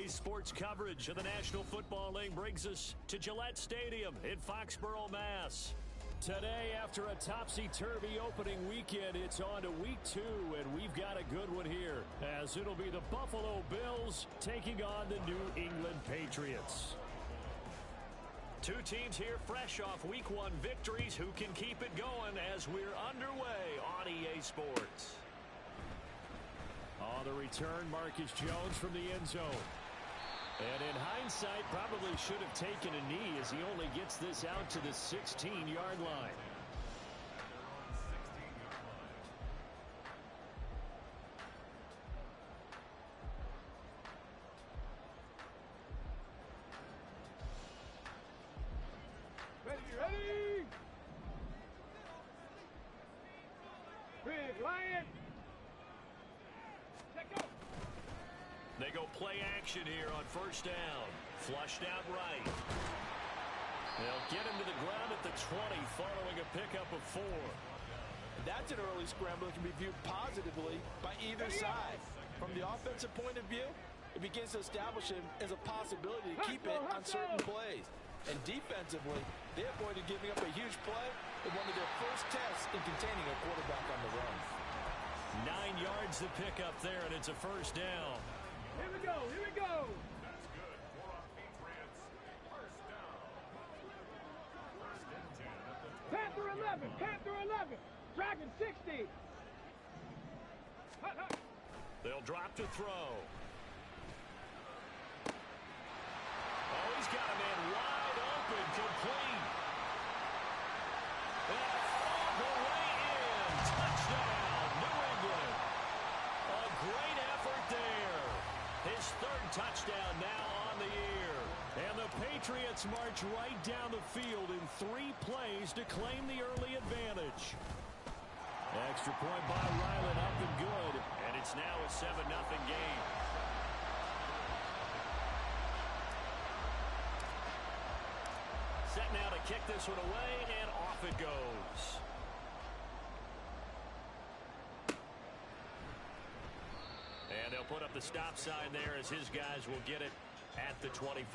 Today's sports coverage of the National Football League brings us to Gillette Stadium in Foxborough, Mass. Today, after a topsy-turvy opening weekend, it's on to week 2, and we've got a good one here, as it'll be the Buffalo Bills taking on the New England Patriots. Two teams here fresh off week 1 victories. Who can keep it going as we're underway on EA Sports? On the return, Marcus Jones from the end zone. And in hindsight, probably should have taken a knee as he only gets this out to the 16-yard line. Ready! Big Lion! Let go! They go play action here on first down. Flushed out right. They'll get him to the ground at the 20 following a pickup of 4. That's an early scramble that can be viewed positively by either side. From the offensive point of view, it begins to establish him as a possibility to keep it on certain plays. And defensively, they avoided giving up a huge play in one of their first tests in containing a quarterback on the run. 9 yards to pick up there, and it's a first down. Here we go, here we go. That's good for our Patriots. First down. First and 10 at the 20. Panther 11, Panther 11. Dragon 60. They'll drop to throw. Oh, he's got a man wide open, complete. And all the way in. Touchdown, New England. A great effort there. His 3rd touchdown now on the year. And the Patriots march right down the field in 3 plays to claim the early advantage. Extra point by Ryland, up and good. And it's now a 7-0 game. Set now to kick this one away, and off it goes. And they'll put up the stop sign there as his guys will get it at the 25.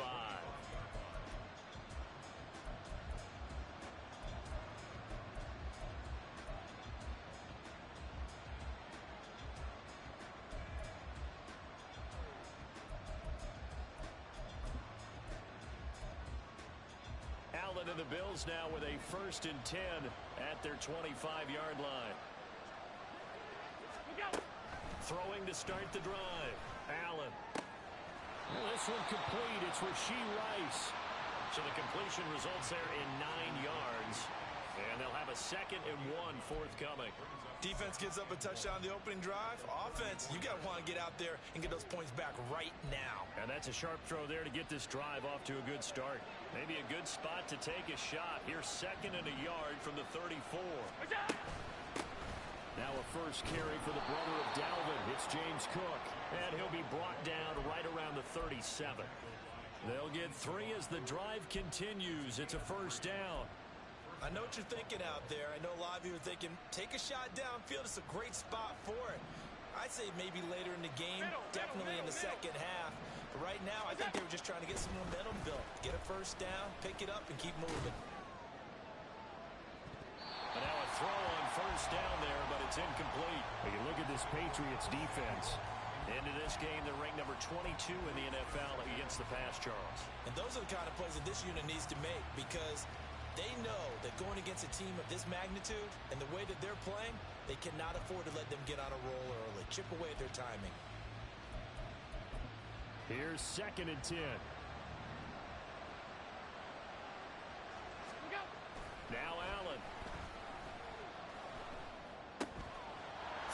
Allen and the Bills now with a 1st and 10 at their 25-yard line. Throwing to start the drive. Allen. Well, this one complete. It's Rashee Rice. So the completion results there in 9 yards. And they'll have a 2nd and 1 forthcoming. Defense gives up a touchdown on the opening drive. Offense, you got to want to get out there and get those points back right now. And that's a sharp throw there to get this drive off to a good start. Maybe a good spot to take a shot. Here's 2nd and a yard from the 34. Now a first carry for the brother of Dalvin. It's James Cook. And he'll be brought down right around the 37. They'll get 3 as the drive continues. It's a first down. I know what you're thinking out there. I know a lot of you are thinking, take a shot downfield. It's a great spot for it. I'd say maybe later in the game, definitely in the second half. But right now, I think they were just trying to get some momentum built. Get a first down, pick it up, and keep moving. And now a throw on first down there, but it's incomplete. When you look at this Patriots defense, into this game, they're ranked number 22 in the NFL against the pass, Charles. And those are the kind of plays that this unit needs to make, because they know that going against a team of this magnitude and the way that they're playing, they cannot afford to let them get on a roll early. Chip away at their timing. Here's 2nd and 10. Now Allen.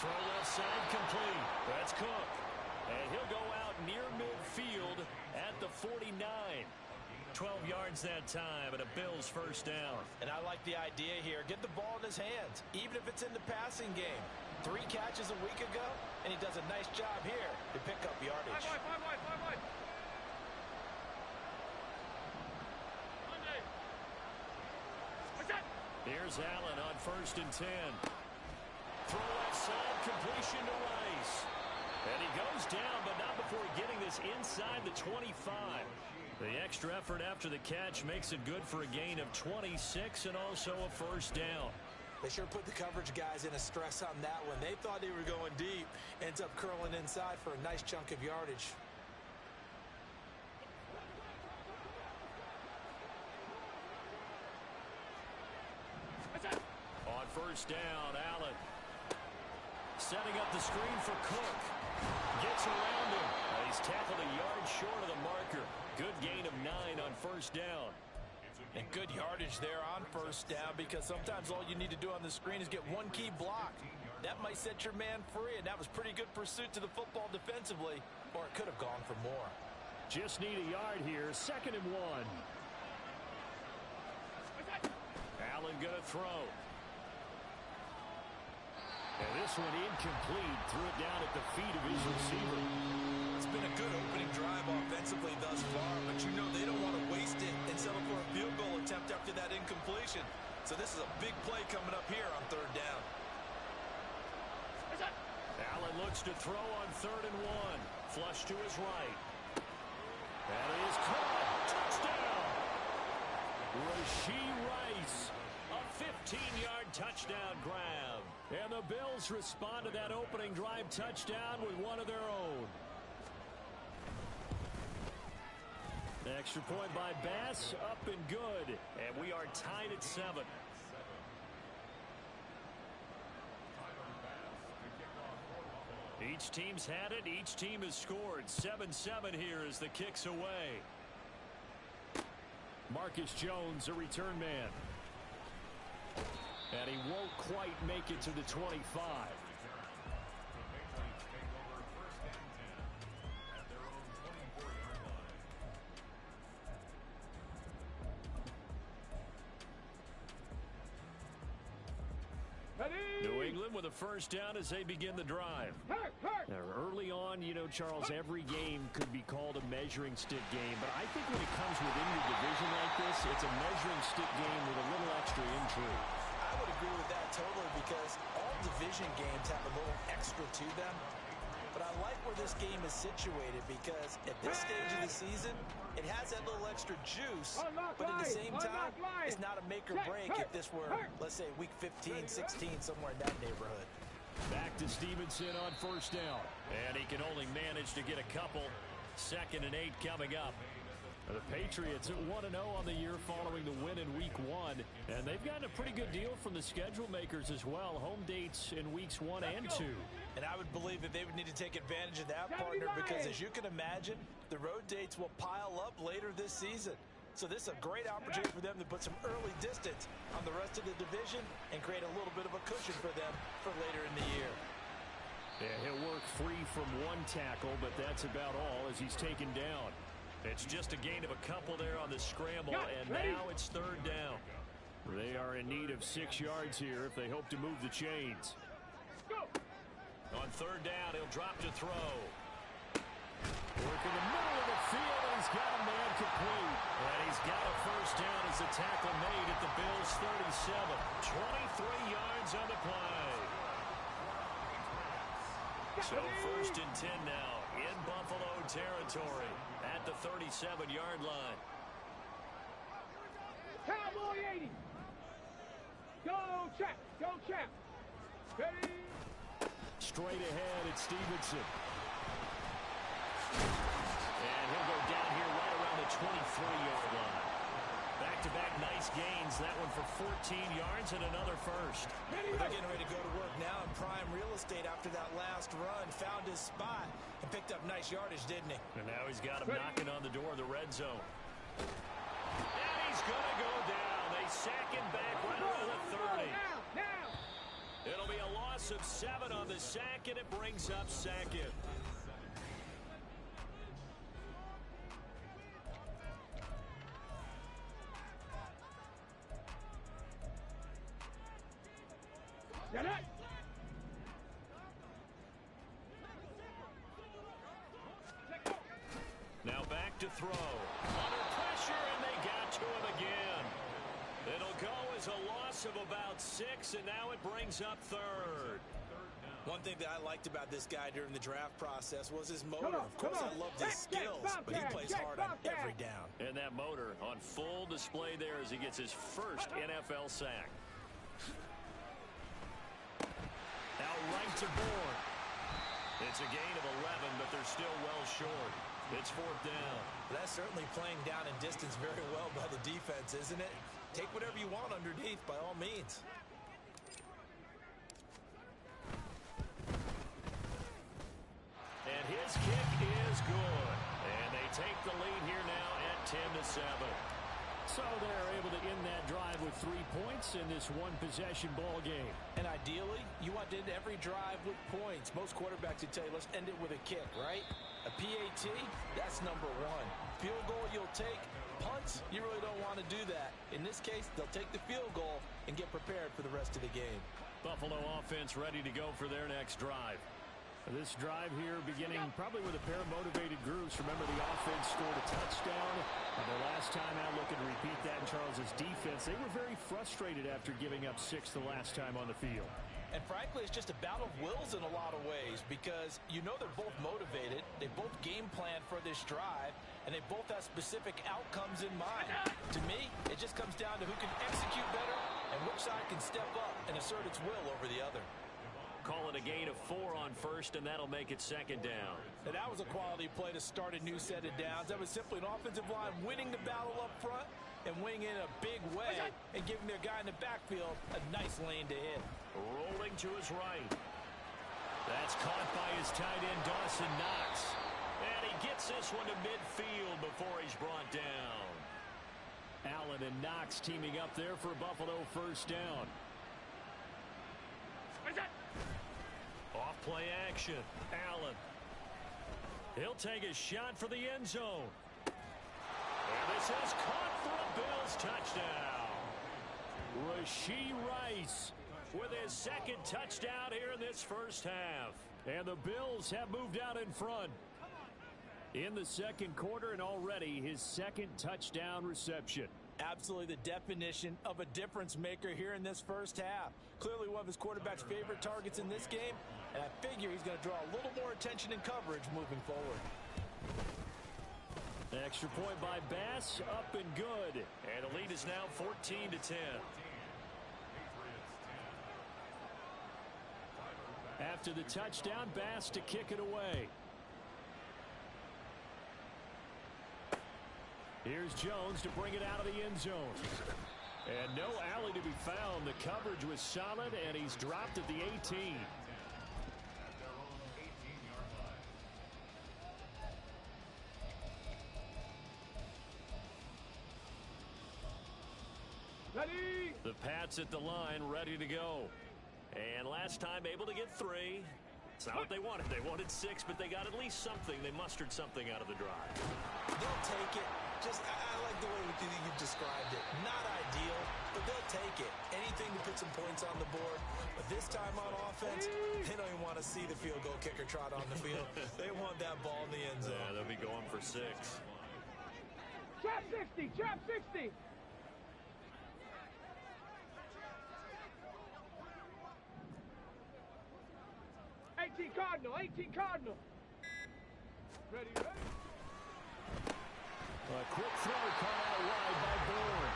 Throw left side complete. That's Cook. And he'll go out near midfield at the 49. 12 yards that time, and a Bills first down. And I like the idea here. Get the ball in his hands, even if it's in the passing game. 3 catches a week ago, and he does a nice job here to pick up yardage. Five wide. Here's Allen on 1st and 10. Throw left side, completion to Rice. And he goes down, but not before getting this inside the 25. The extra effort after the catch makes it good for a gain of 26 and also a first down. They sure put the coverage guys in a stress on that one. They thought they were going deep. Ends up curling inside for a nice chunk of yardage. On first down, Allen. Setting up the screen for Cook. Gets around him. He's tackled a yard short of the marker. Good gain of 9 on first down. And good yardage there on first down, because sometimes all you need to do on the screen is get one key block. That might set your man free, and that was pretty good pursuit to the football defensively, or it could have gone for more. Just need a yard here. 2nd and 1. Allen gonna throw. And this one incomplete. Threw it down at the feet of his receiver. It's been a good opening drive offensively thus far, but you know they don't want to waste it and settle for a field goal attempt after that incompletion. So this is a big play coming up here on 3rd down. Allen looks to throw on 3rd and 1. Flush to his right. And it is caught. Touchdown! Rashee Rice. A 15-yard touchdown grab. And the Bills respond to that opening drive touchdown with one of their own. Extra point by Bass, up and good. And we are tied at 7. Each team's had it. Each team has scored. 7-7 here as the kick's away. Marcus Jones, a return man. And he won't quite make it to the 25. New England with a first down as they begin the drive. Now, early on, you know, Charles, every game could be called a measuring stick game, but I think when it comes within your division like this, it's a measuring stick game with a little extra intrigue. I would agree with that totally, because all division games have a little extra to them. But I like where this game is situated, because at this stage of the season, it has that little extra juice, but at the same time, it's not a make or break if this were, let's say, week 15, 16, somewhere in that neighborhood. Back to Stevenson on first down. And he can only manage to get a couple. 2nd and 8 coming up. The Patriots at 1-0 on the year following the win in week 1. And they've gotten a pretty good deal from the schedule makers as well. Home dates in weeks 1 and 2. And I would believe that they would need to take advantage of that, partner, because as you can imagine, the road dates will pile up later this season. So this is a great opportunity for them to put some early distance on the rest of the division and create a little bit of a cushion for them for later in the year. Yeah, he'll work free from one tackle, but that's about all as he's taken down. It's just a gain of a couple there on the scramble, and now it's 3rd down. They are in need of 6 yards here if they hope to move the chains. On 3rd down, he'll drop to throw. Work in the middle of the field, and he's got a man complete. And he's got a first down as the tackle made at the Bills' 37. 23 yards on the play. So 1st and 10 now in Buffalo territory at the 37-yard line. Cowboy 80. Go, Chap. Go, Chap. Ready. Straight ahead at Stevenson. And he'll go down here right around the 23-yard line. Back-to-back nice gains. That one for 14 yards and another first. They're getting ready to go to work now in prime real estate after that last run. Found his spot and picked up nice yardage, didn't he? And now he's got him knocking on the door of the red zone. And he's going to go down. They sack him back right around the 30. It'll be a loss of 7 on the sack, and it brings up 2nd. Now back to throw. Under pressure, and they got to him again. It'll go as a loss of about 6, and now it brings up 3rd. One thing that I liked about this guy during the draft process was his motor. Of course, I loved his skills, but he plays hard on every down. And that motor on full display there as he gets his first NFL sack. Out right to Bourne. It's a gain of 11, but they're still well short. It's fourth down. That's certainly playing down in distance very well by the defense, isn't it? Take whatever you want underneath, by all means. And his kick is good. And they take the lead here now at 10-7. So they're able to end that drive with 3 points in this one-possession ball game. And ideally, you want to end every drive with points. Most quarterbacks would tell you, let's end it with a kick, right? A PAT, that's number one. Field goal you'll take. Punts, you really don't want to do that. In this case, they'll take the field goal and get prepared for the rest of the game. Buffalo offense ready to go for their next drive. This drive here beginning probably with a pair of motivated groups. Remember, the offense scored a touchdown. And their last time out, looking to repeat that in Charles's defense. They were very frustrated after giving up 6 the last time on the field. And frankly, it's just a battle of wills in a lot of ways because you know they're both motivated. They both game plan for this drive, and they both have specific outcomes in mind. To me, it just comes down to who can execute better and which side can step up and assert its will over the other. Call it a gain of 4 on first, and that'll make it second down. And that was a quality play to start a new set of downs. That was simply an offensive line winning the battle up front and winning in a big way and giving their guy in the backfield a nice lane to hit. Rolling to his right. That's caught by his tight end, Dawson Knox. And he gets this one to midfield before he's brought down. Allen and Knox teaming up there for Buffalo first down. Off play action. Allen. He'll take a shot for the end zone. And this is caught for a Bills touchdown. Rashee Rice with his second touchdown here in this first half. And the Bills have moved out in front in the second quarter, and already his second touchdown reception. Absolutely the definition of a difference maker here in this first half. Clearly one of his quarterback's favorite targets in this game, and I figure he's going to draw a little more attention and coverage moving forward. Extra point by Bass, up and good. And the lead is now 14-10. After the touchdown, Bass to kick it away. Here's Jones to bring it out of the end zone. And no alley to be found. The coverage was solid, and he's dropped at the 18. Ready? The Pats at the line, ready to go. And last time able to get 3. It's not what they wanted. They wanted 6, but they got at least something. They mustered something out of the drive. They'll take it. I like the way you've described it. Not ideal, but they'll take it. Anything to put some points on the board. But this time on offense, they don't even want to see the field goal kicker trot on the field. They want that ball in the end zone. Yeah, they'll be going for 6. Trap 60, trap 60. Cardinal, 18 Cardinal. Ready, ready. A quick throw caught out wide by Bourne.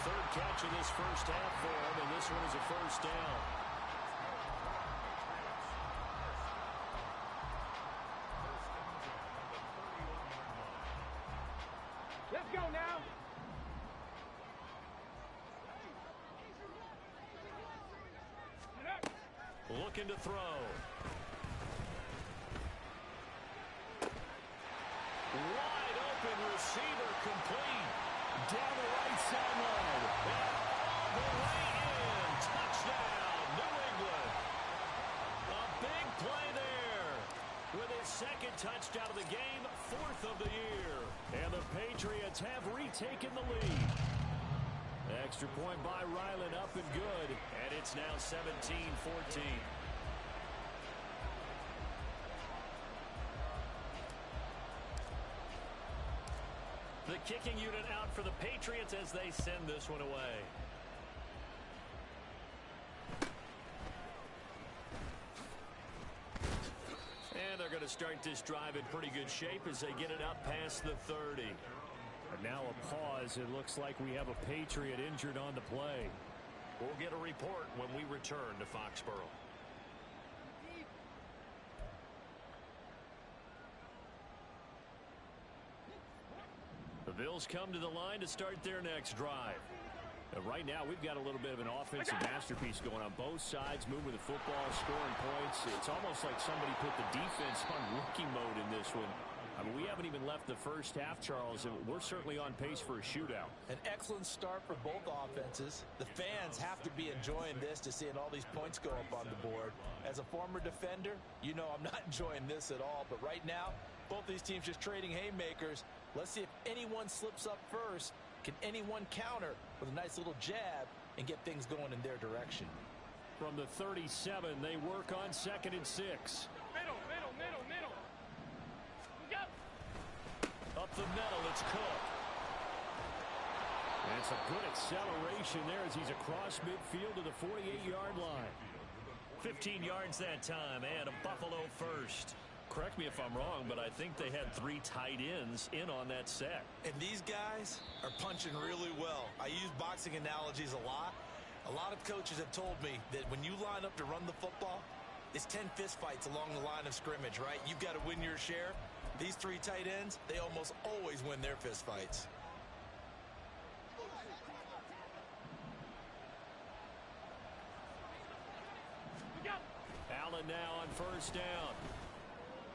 Third catch of this first half for him, and this one is a first down. Let's go now. Looking to throw. Wide open receiver complete. Down the right sideline. And all the way in. Touchdown, New England. A big play there. With his second touchdown of the game, 4th of the year. And the Patriots have retaken the lead. Extra point by Ryland, up and good. And it's now 17-14. The kicking unit out for the Patriots as they send this one away. to start this drive in pretty good shape as they get it up past the 30. And now a pause. It looks like we have a Patriot injured on the play. We'll get a report when we return to Foxborough. The Bills come to the line to start their next drive. Right now, we've got a little bit of an offensive masterpiece going on both sides, moving the football, scoring points. It's almost like somebody put the defense on rookie mode in this one. I mean, we haven't even left the first half, Charles, and we're certainly on pace for a shootout. An excellent start for both offenses. The fans have to be enjoying this to seeing all these points go up on the board. As a former defender, you know I'm not enjoying this at all. But right now, both these teams just trading haymakers. Let's see if anyone slips up first. Can anyone counter with a nice little jab and get things going in their direction? From the 37, they work on 2nd and 6. Middle. Up the middle, it's Cook. And it's a good acceleration there as he's across midfield to the 48-yard line. 15 yards that time, and a Buffalo first. Correct me if I'm wrong, but I think they had 3 tight ends in on that set. And these guys are punching really well. I use boxing analogies a lot. A lot of coaches have told me that when you line up to run the football, it's 10 fist fights along the line of scrimmage, right? You've got to win your share. These 3 tight ends, they almost always win their fist fights. Allen now on first down.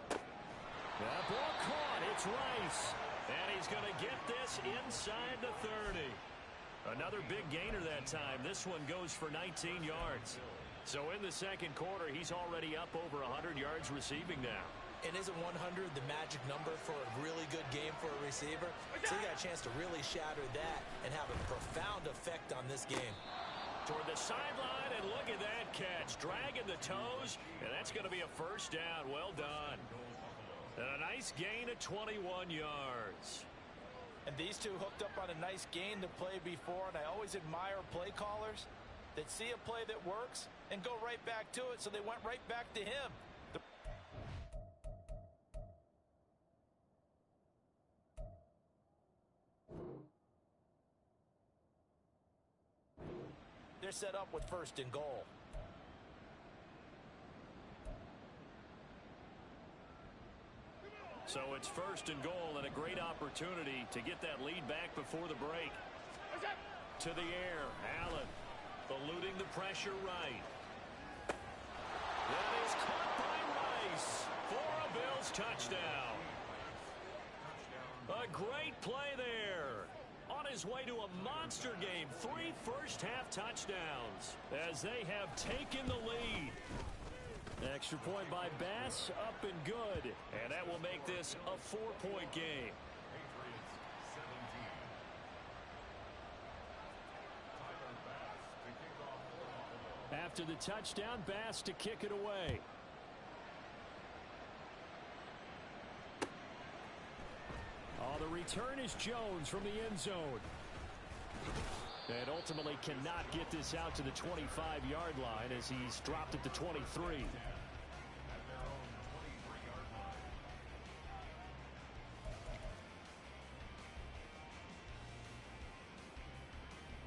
That ball caught. It's Rice. And he's going to get this inside the 30. Another big gainer that time. This one goes for 19 yards. So in the second quarter, he's already up over 100 yards receiving now. And isn't 100 the magic number for a really good game for a receiver? So you got a chance to really shatter that and have a profound effect on this game. Toward the sideline, and look at that catch. Dragging the toes, and that's going to be a first down. Well done. And a nice gain of 21 yards. And these two hooked up on a nice gain to play before, and I always admire play callers that see a play that works and go right back to it, so they went right back to him. They're set up with 1st and goal. So it's 1st and goal and a great opportunity to get that lead back before the break. To the air, Allen eluding the pressure right. That is caught by Rice for a Bills touchdown. A great play there. On his way to a monster game, 3 first-half touchdowns as they have taken the lead. Extra point by Bass, up and good. And that will make this a 4-point game. Patriots 17. After the touchdown, Bass to kick it away. Oh, the return is Jones from the end zone. And ultimately cannot get this out to the 25-yard line as he's dropped at the 23. At their own 23-yard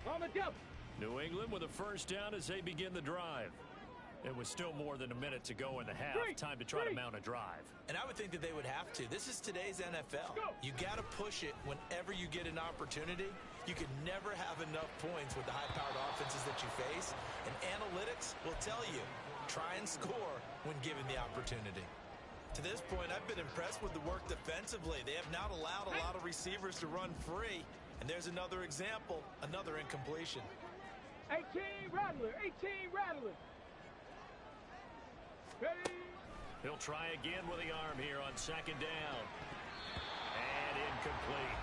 line. On the jump. New England with a first down as they begin the drive. It was still more than a minute to go in the half. Time to try to mount a drive. And I would think that they would have to. This is today's NFL. You got to push it whenever you get an opportunity. You can never have enough points with the high-powered offenses that you face. And analytics will tell you, try and score when given the opportunity. To this point, I've been impressed with the work defensively. They have not allowed a lot of receivers to run free. And there's another example, another incompletion. 18 Rattler. Ready. He'll try again with the arm here on 2nd down. And incomplete.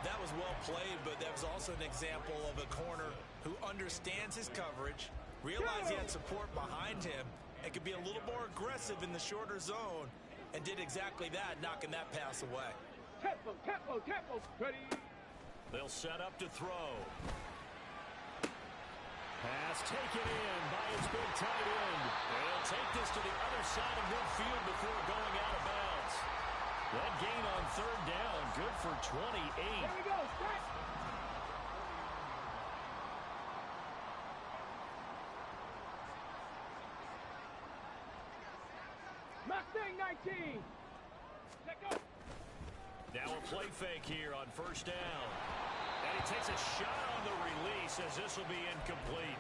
That was well played, but that was also an example of a corner who understands his coverage, realized he had support behind him, and could be a little more aggressive in the shorter zone, and did exactly that, knocking that pass away. Tempo. Ready. They'll set up to throw. Pass pass taken in by his big tight end. They'll take this to the other side of midfield before going out of bounds. That gain on third down, good for 28. Here we go, strike. Mustang 19. Let go. Now a play fake here on first down. And he takes a shot on the release as this will be incomplete.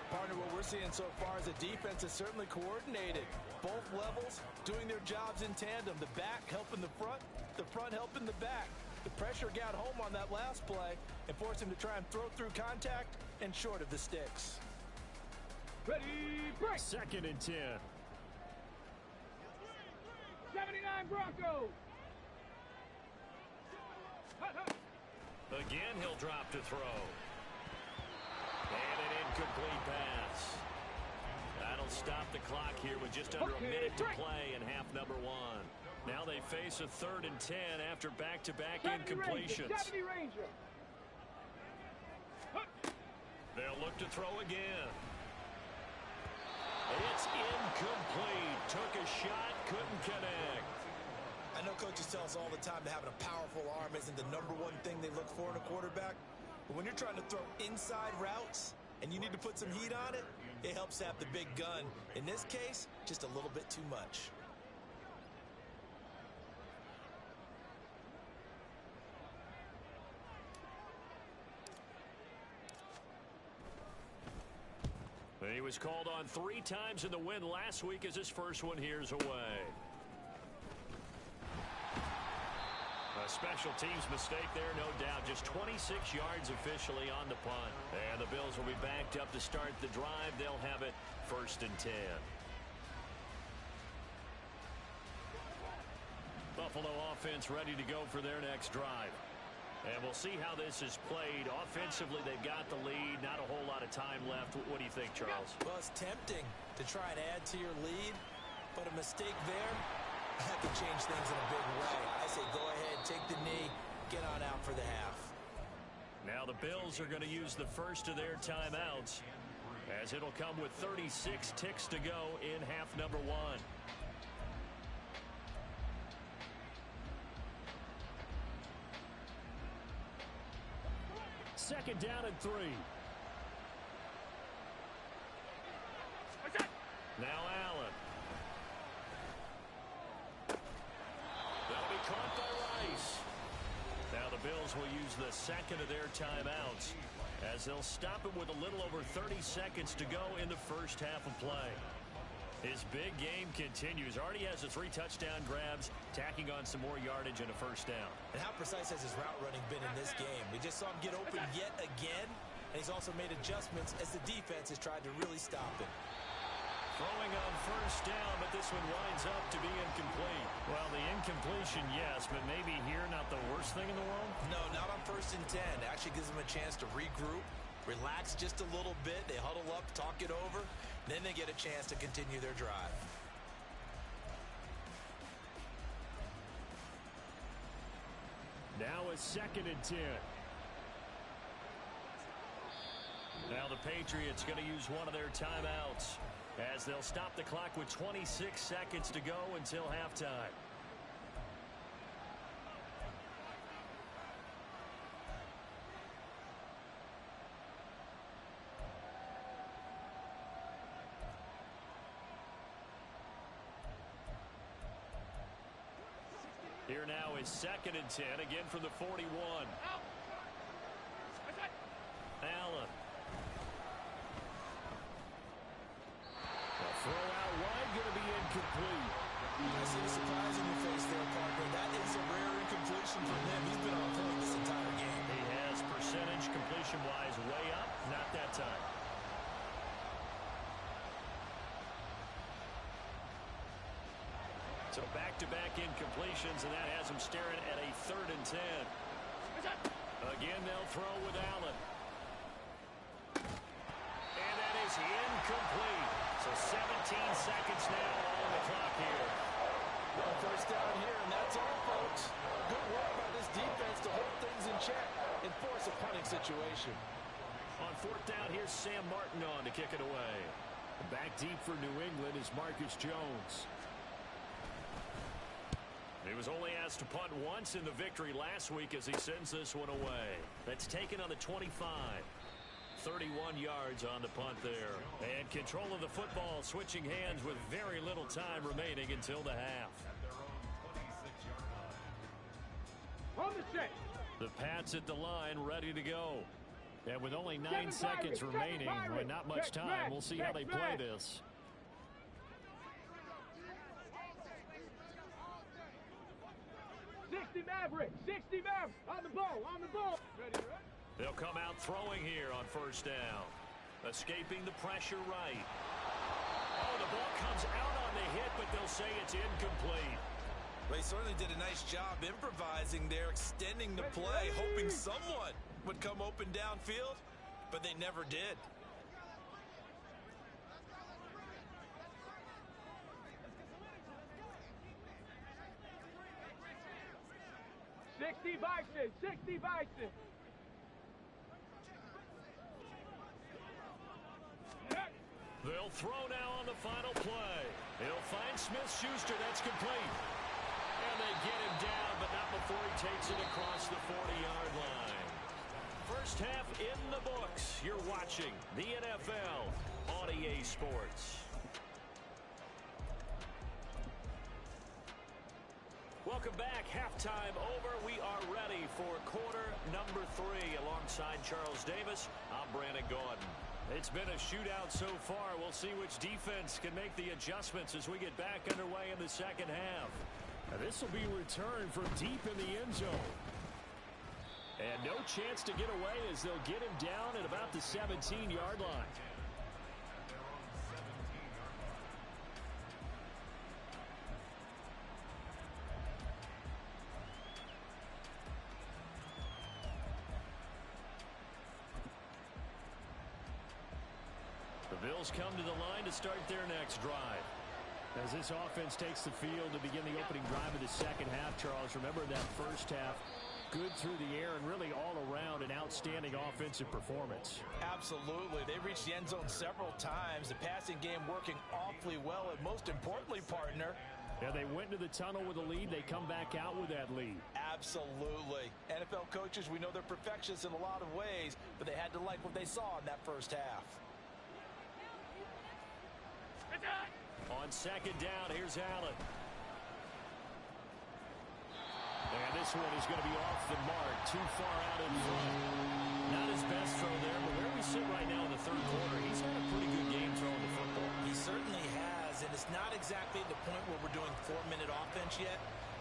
Partner, what we're seeing so far is the defense is certainly coordinated. Both levels doing their jobs in tandem. The back helping the front helping the back. The pressure got home on that last play and forced him to try and throw through contact and short of the sticks. Ready, break. 2nd and 10. 79 Broncos. Again, he'll drop to throw. And an incomplete pass. That'll stop the clock here with just under a minute to play in half number 1. Now they face a 3rd and 10 after back-to-back incompletions. 70 Ranger. They'll look to throw again. It's incomplete. Took a shot, couldn't connect. I know coaches tell us all the time that having a powerful arm isn't the #1 thing they look for in a quarterback. But when you're trying to throw inside routes and you need to put some heat on it, it helps to have the big gun. In this case, just a little bit too much. He was called on 3 times in the win last week as his first one here's away. A special teams mistake there, no doubt. Just 26 yards officially on the punt. And the Bills will be backed up to start the drive. They'll have it 1st and 10. Buffalo offense ready to go for their next drive. And we'll see how this is played. Offensively, they've got the lead. Not a whole lot of time left. What do you think, Charles? Well, it's tempting to try and add to your lead, but a mistake there, that could change things in a big way. I say go ahead, take the knee, get on out for the half. Now the Bills are going to use the first of their timeouts, as it'll come with 36 ticks to go in half number 1. Second down and 3. Now Allen. That'll be caught by Rice. Now the Bills will use the second of their timeouts, as they'll stop it with a little over 30 seconds to go in the first half of play. His big game continues. Already has the 3 touchdown grabs, tacking on some more yardage and a first down. And how precise has his route running been in this game? We just saw him get open yet again, and he's also made adjustments as the defense has tried to really stop him. Throwing on first down, but this one winds up to be incomplete. Well, the incompletion, yes, but maybe here not the worst thing in the world? No, not on 1st and 10. It actually gives them a chance to regroup, relax just a little bit. They huddle up, talk it over. Then they get a chance to continue their drive. Now a 2nd and 10. Now the Patriots going to use one of their timeouts, as they'll stop the clock with 26 seconds to go until halftime. Here now is 2nd and 10, again from the 41. Allen. A throw out wide, going to be incomplete. I see the surprise in your face there, Parker. That is a rare incompletion from him. He's been on point this entire game. He has percentage completion-wise way up, not that time. So back-to-back incompletions, and that has him staring at a 3rd and 10. Again, they'll throw with Allen. And that is incomplete. So 17 seconds now on the clock here. Well, first down here, and that's all, folks. Good work by this defense to hold things in check and force a punting situation. On fourth down, here's Sam Martin on to kick it away. Back deep for New England is Marcus Jones. He was only asked to punt once in the victory last week as he sends this one away. That's taken on the 25. 31 yards on the punt there. And control of the football switching hands with very little time remaining until the half. On the check. The Pats at the line ready to go. And with only 9 seconds remaining and not much time, we'll see how they play this. Maverick, 60 Maverick, on the ball, Ready. They'll come out throwing here on first down. Escaping the pressure right. Oh, the ball comes out on the hit, but they'll say it's incomplete. Well, he certainly did a nice job improvising there, extending the play, hoping someone would come open downfield, but they never did. Sixty Bison. They'll throw now on the final play. He'll find Smith-Schuster. That's complete. And they get him down, but not before he takes it across the 40-yard line. First half in the books. You're watching the NFL on EA Sports. Welcome back. Halftime over. We are ready for quarter number 3. Alongside Charles Davis, I'm Brandon Gordon. It's been a shootout so far. We'll see which defense can make the adjustments as we get back underway in the second half. Now, this will be returned from deep in the end zone. And no chance to get away as they'll get him down at about the 17-yard line. The Bills come to the line to start their next drive. As this offense takes the field to begin the opening drive of the second half, Charles, remember that first half, good through the air and really all around an outstanding offensive performance. Absolutely. They reached the end zone several times. The passing game working awfully well, and most importantly, partner, yeah, they went into the tunnel with a lead. They come back out with that lead. Absolutely. NFL coaches, we know they're perfectionists in a lot of ways, but they had to like what they saw in that first half. On second down, here's Allen. And this one is going to be off the mark, too far out in front. Not his best throw there, but where we sit right now in the third quarter, he's had a pretty good game throwing the football. He certainly has, and it's not exactly the point where we're doing 4-minute offense yet,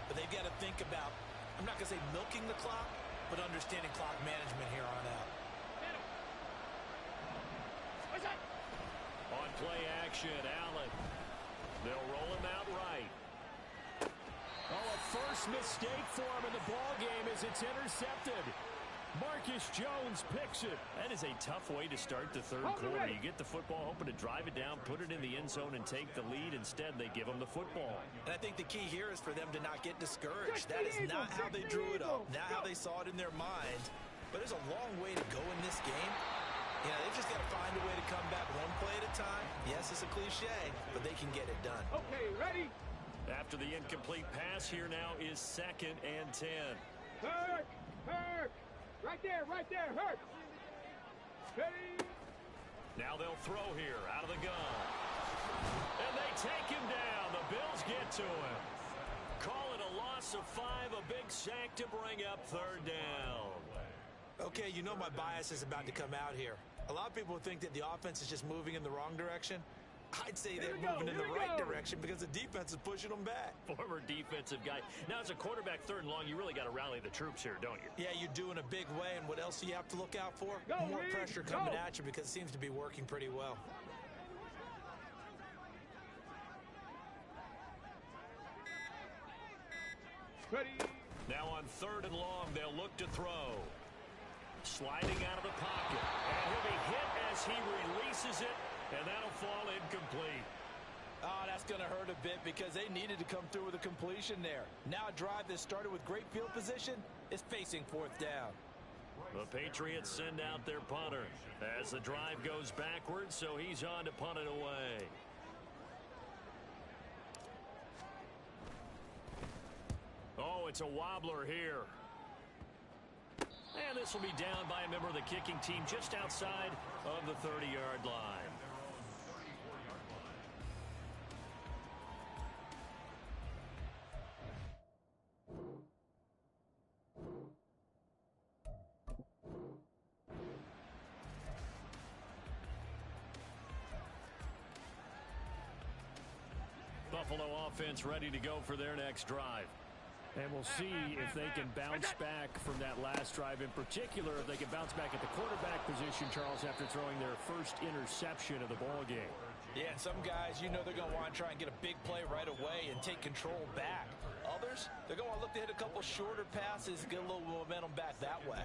but they've got to think about, I'm not going to say milking the clock, but understanding clock management here on out. On play action, Allen. They'll roll him out right. Oh, a first mistake for him in the ball game as it's intercepted. Marcus Jones picks it. That is a tough way to start the third quarter. You get the football, hoping to drive it down, put it in the end zone, and take the lead. Instead, they give him the football. And I think the key here is for them to not get discouraged. That is not how they drew it up, not how they saw it in their mind. But there's a long way to go in this game. You know, they've just got to find a way to come back one play at a time. Yes, it's a cliche, but they can get it done. Okay, ready? After the incomplete pass, here now is 2nd and 10. Hurt! Right there, hurt! Ready? Now they'll throw here out of the gun. And they take him down. The Bills get to him. Call it a loss of 5, a big sack to bring up third down. Okay, you know my bias is about to come out here. A lot of people think that the offense is just moving in the wrong direction. I'd say they're moving in the right direction because the defense is pushing them back. Former defensive guy. Now, as a quarterback, 3rd and long, you really got to rally the troops here, don't you? Yeah, you do in a big way, and what else do you have to look out for? More pressure coming at you because it seems to be working pretty well. Ready? Now on 3rd and long, they'll look to throw. Sliding out of the pocket. And he'll be hit as he releases it, and that'll fall incomplete. Oh, that's going to hurt a bit because they needed to come through with a completion there. Now a drive that started with great field position is facing 4th down. The Patriots send out their punter as the drive goes backwards, so he's on to punt it away. Oh, it's a wobbler here. And this will be down by a member of the kicking team just outside of the 30-yard line. Buffalo offense ready to go for their next drive. And we'll see if they can bounce back from that last drive. In particular, if they can bounce back at the quarterback position, Charles, after throwing their first interception of the ball game. Yeah, some guys, you know they're going to want to try and get a big play right away and take control back. Others, they're going to want to look to hit a couple shorter passes, get a little momentum back that way.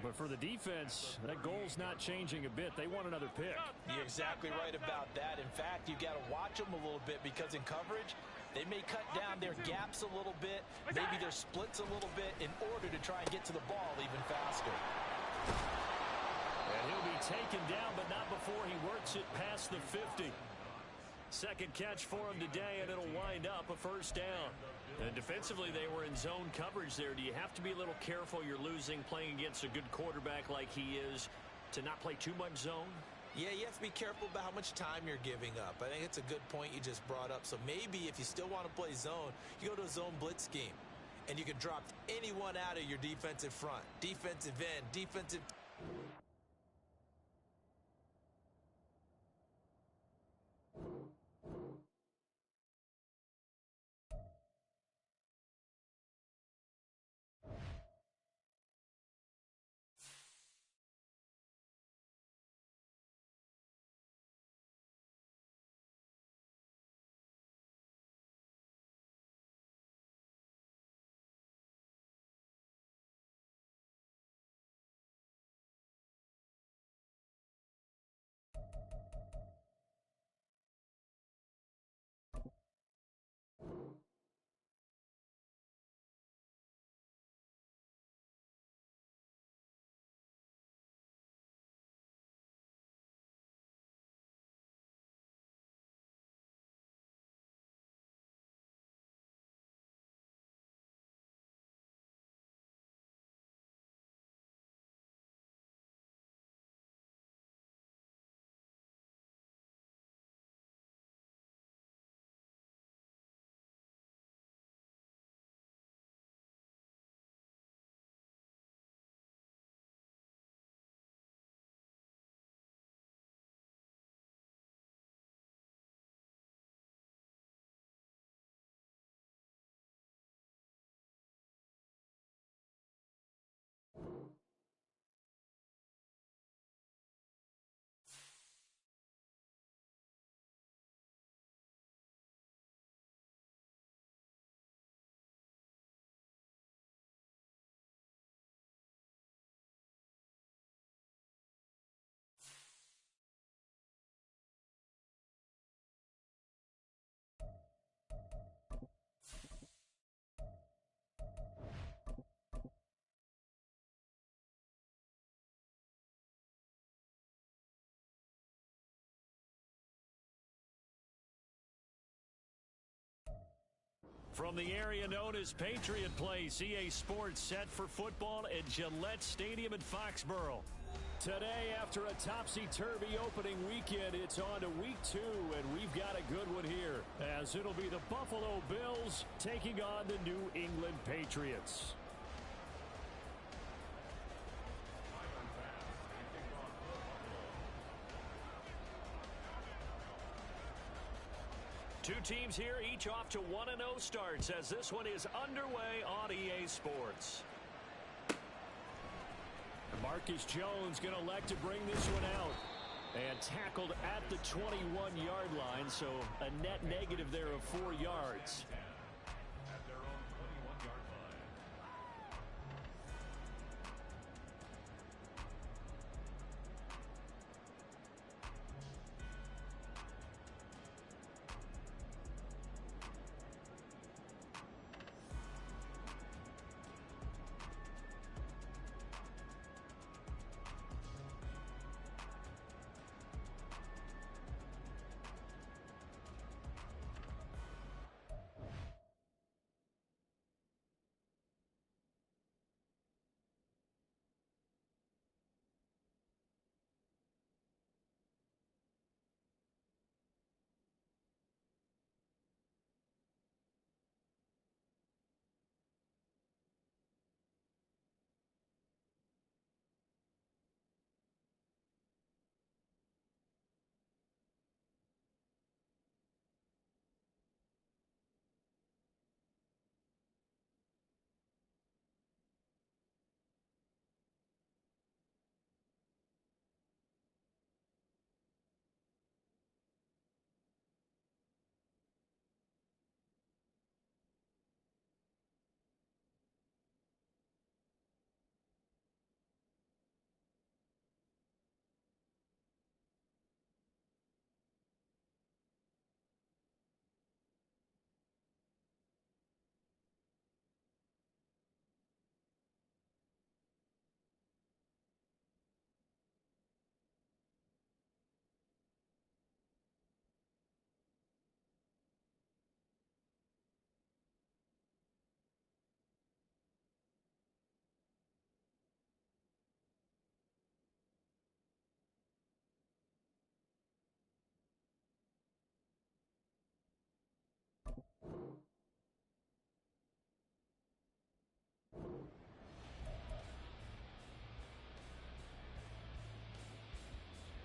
But for the defense, that goal's not changing a bit. They want another pick. You're exactly right about that. In fact, you've got to watch them a little bit because in coverage, they may cut down their gaps a little bit, maybe their splits a little bit in order to try and get to the ball even faster. And he'll be taken down, but not before he works it past the 50. Second catch for him today, and it'll wind up a first down. And defensively, they were in zone coverage there. Do you have to be a little careful? You're losing playing against a good quarterback like he is to not play too much zone? Yeah, you have to be careful about how much time you're giving up. I think it's a good point you just brought up. So maybe if you still want to play zone, you go to a zone blitz scheme. And you can drop anyone out of your defensive front. Defensive end, defensive... From the area known as Patriot Place, EA Sports set for football at Gillette Stadium in Foxborough. Today, after a topsy-turvy opening weekend, it's on to week 2, and we've got a good one here, as it'll be the Buffalo Bills taking on the New England Patriots. Two teams here, each off to 1-0 starts as this one is underway on EA Sports. Marcus Jones going to elect to bring this one out. And tackled at the 21-yard line, so a net negative there of 4 yards. At their own 21-yard line.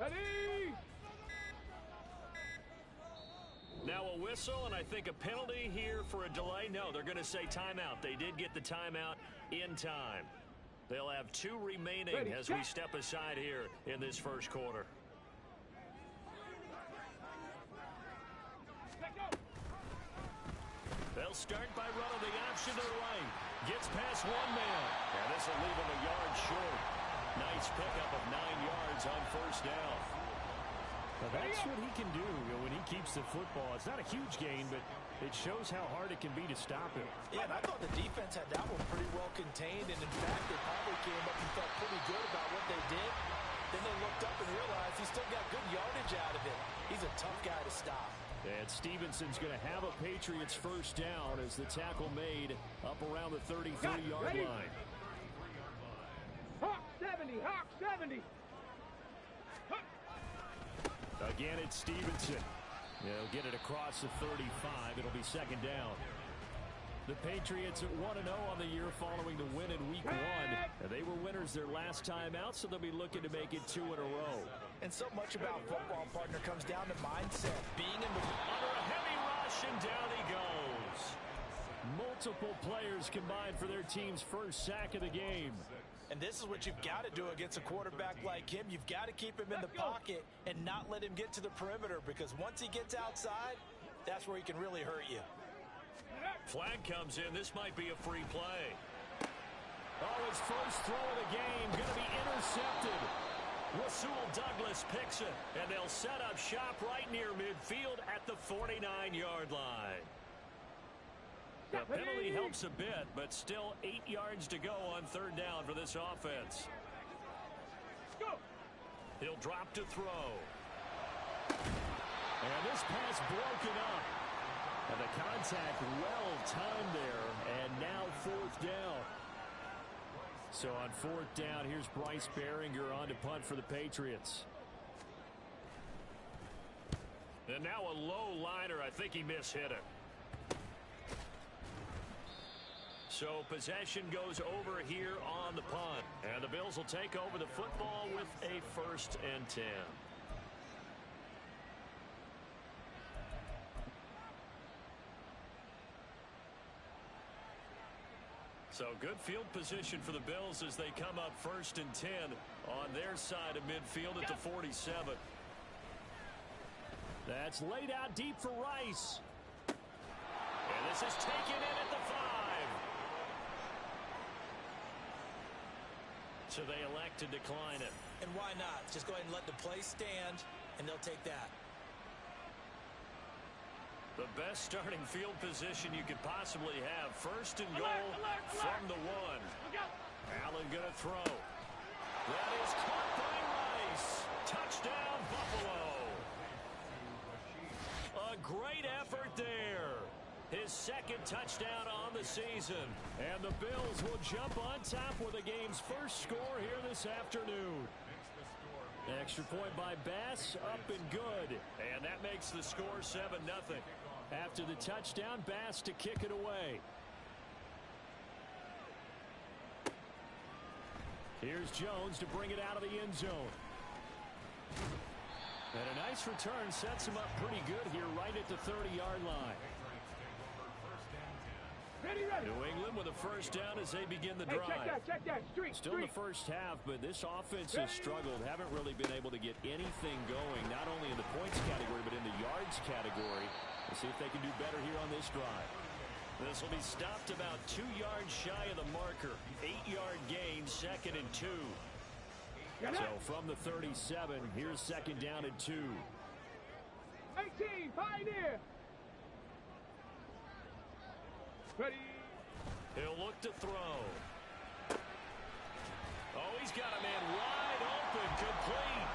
Ready? Now a whistle, and I think a penalty here for a delay. No, they're going to say timeout. They did get the timeout in time. They'll have 2 remaining as we step aside here in this first quarter. They'll start by running the option to the right. Gets past 1 man. And this will leave him a yard short. Nice pickup of 9 yards on first down. Well, that's what he can do when he keeps the football. It's not a huge gain, but it shows how hard it can be to stop him. Yeah, and I thought the defense had that one pretty well contained, and in fact, they probably came up and felt pretty good about what they did. Then they looked up and realized he still got good yardage out of it. He's a tough guy to stop. And Stevenson's going to have a Patriots first down as the tackle made up around the 33-yard line. Hawk 70, Hawk 70. Again, it's Stevenson. He'll get it across the 35. It'll be second down. The Patriots at 1-0 on the year following the win in Week 1. And they were winners their last time out, so they'll be looking to make it 2 in a row. And so much about football, partner, comes down to mindset. Being in the... Under a heavy rush, and down he goes. Multiple players combined for their team's first sack of the game. And this is what you've got to do against a quarterback like him. You've got to keep him in the pocket and not let him get to the perimeter, because once he gets outside, that's where he can really hurt you. Flag comes in. This might be a free play. Oh, his first throw of the game going to be intercepted. Rasul Douglas picks it, and they'll set up shop right near midfield at the 49-yard line. The penalty helps a bit, but still 8 yards to go on third down for this offense. He'll drop to throw. And this pass broken up. And the contact well timed there, and now fourth down. So on fourth down, here's Bryce Behringer on to punt for the Patriots. And now a low liner. I think he mishit it. So possession goes over here on the punt. And the Bills will take over the football with a 1st and 10. So good field position for the Bills as they come up 1st and 10 on their side of midfield at the 47. That's laid out deep for Rice. And this is taken in at the 5. So they elect to decline it. And why not? Just go ahead and let the play stand, and they'll take that. The best starting field position you could possibly have. 1st and goal from the 1. Allen going to throw. That is caught by Rice. Touchdown, Buffalo. A great effort there. His 2nd touchdown on the season. And the Bills will jump on top with the game's first score here this afternoon. Extra point by Bass, up and good. And that makes the score 7-0. After the touchdown, Bass to kick it away. Here's Jones to bring it out of the end zone. And a nice return sets him up pretty good here right at the 30-yard line. New England with a first down as they begin the drive. Check that. Still in the first half, but this offense has struggled. Haven't really been able to get anything going, not only in the points category, but in the yards category. We'll see if they can do better here on this drive. This will be stopped about 2 yards shy of the marker. 8-yard gain, 2nd and 2. So from the 37, here's 2nd down and 2. 18, Pioneer. Ready. He'll look to throw. Oh, he's got a man wide open, complete.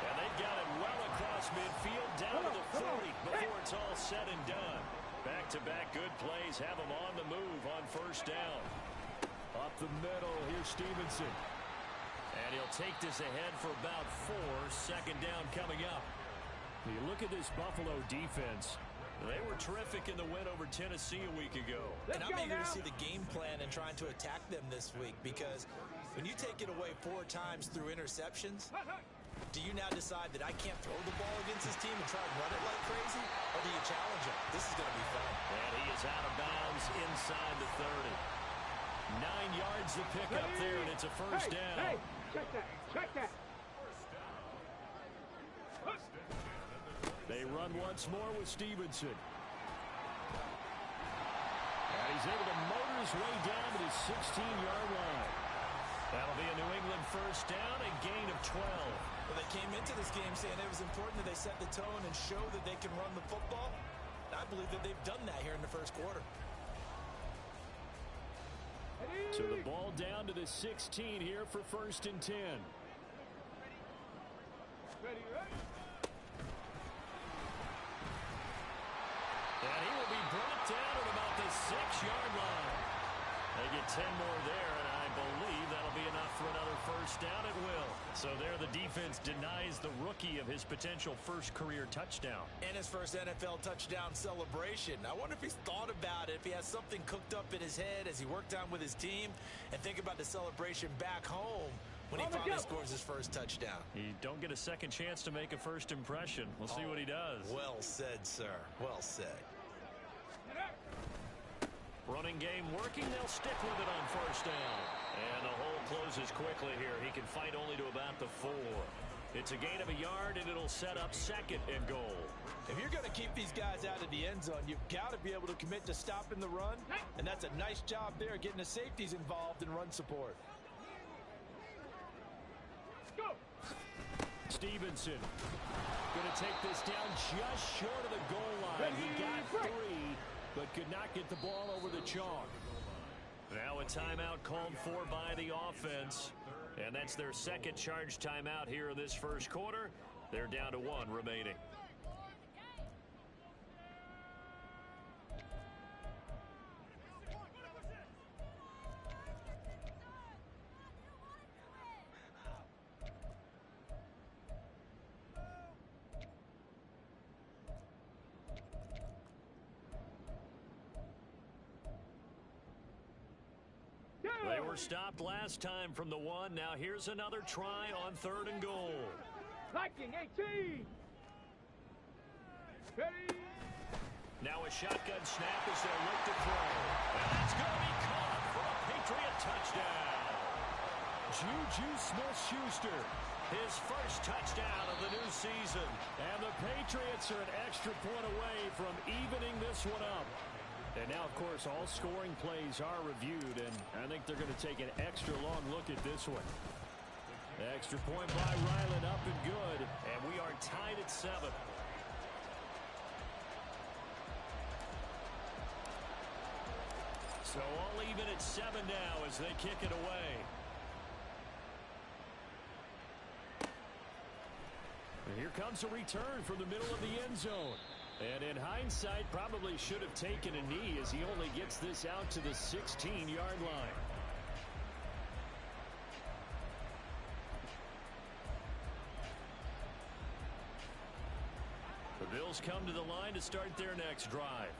And they've got it well across midfield, down to the 40 before it's all said and done. Back-to-back good plays have him on the move on 1st down. Up the middle, here's Stevenson. And he'll take this ahead for about 4. 2nd down coming up. You look at this Buffalo defense. They were terrific in the win over Tennessee a week ago. And I'm eager to see the game plan and trying to attack them this week, because when you take it away 4 times through interceptions, Do you now decide that I can't throw the ball against this team and try and run it like crazy? Or do you challenge him? This is going to be fun. And he is out of bounds inside the 30. 9 yards to pick up there, and it's a first down. Hey, check that. Check that. They run once more with Stevenson. And he's able to motor his way down to the 16-yard line. That'll be a New England first down, a gain of 12. Well, they came into this game saying it was important that they set the tone and show that they can run the football. I believe that they've done that here in the first quarter. So the ball down to the 16 here for first and 10. Ready, ready. And he will be brought down at about the 6-yard line. They get 10 more there, and I believe that'll be enough for another first down at will. So there the defense denies the rookie of his potential first career touchdown. And his first NFL touchdown celebration. I wonder if he's thought about it, if he has something cooked up in his head as he worked on with his team, and think about the celebration back home when he finally scores his first touchdown. You don't get a second chance to make a first impression. We'll see what he does. Well said, sir. Well said. Running game working. They'll stick with it on first down. And the hole closes quickly here. He can fight only to about the 4. It's a gain of a yard, and it'll set up second and goal. If you're going to keep these guys out of the end zone, you've got to be able to commit to stopping the run. And that's a nice job there, getting the safeties involved in run support. Go. Stevenson going to take this down just short of the goal line. He got 3, but could not get the ball over the chalk. Now a timeout called for by the offense. And that's their second charge timeout here in this first quarter. They're down to 1 remaining. They were stopped last time from the 1. Now here's another try on 3rd and goal. Liking 18. Ready. Now a shotgun snap as they look to throw. And that's going to be caught for a Patriot touchdown. Juju Smith-Schuster, His first touchdown of the new season. and the Patriots are an extra point away from evening this one up. And now, of course, all scoring plays are reviewed, and I think they're going to take an extra long look at this one. Extra point by Ryland, up and good. And we are tied at 7. So all even at 7 now as they kick it away. And here comes a return from the middle of the end zone. And in hindsight, probably should have taken a knee as he only gets this out to the 16-yard line. The Bills come to the line to start their next drive.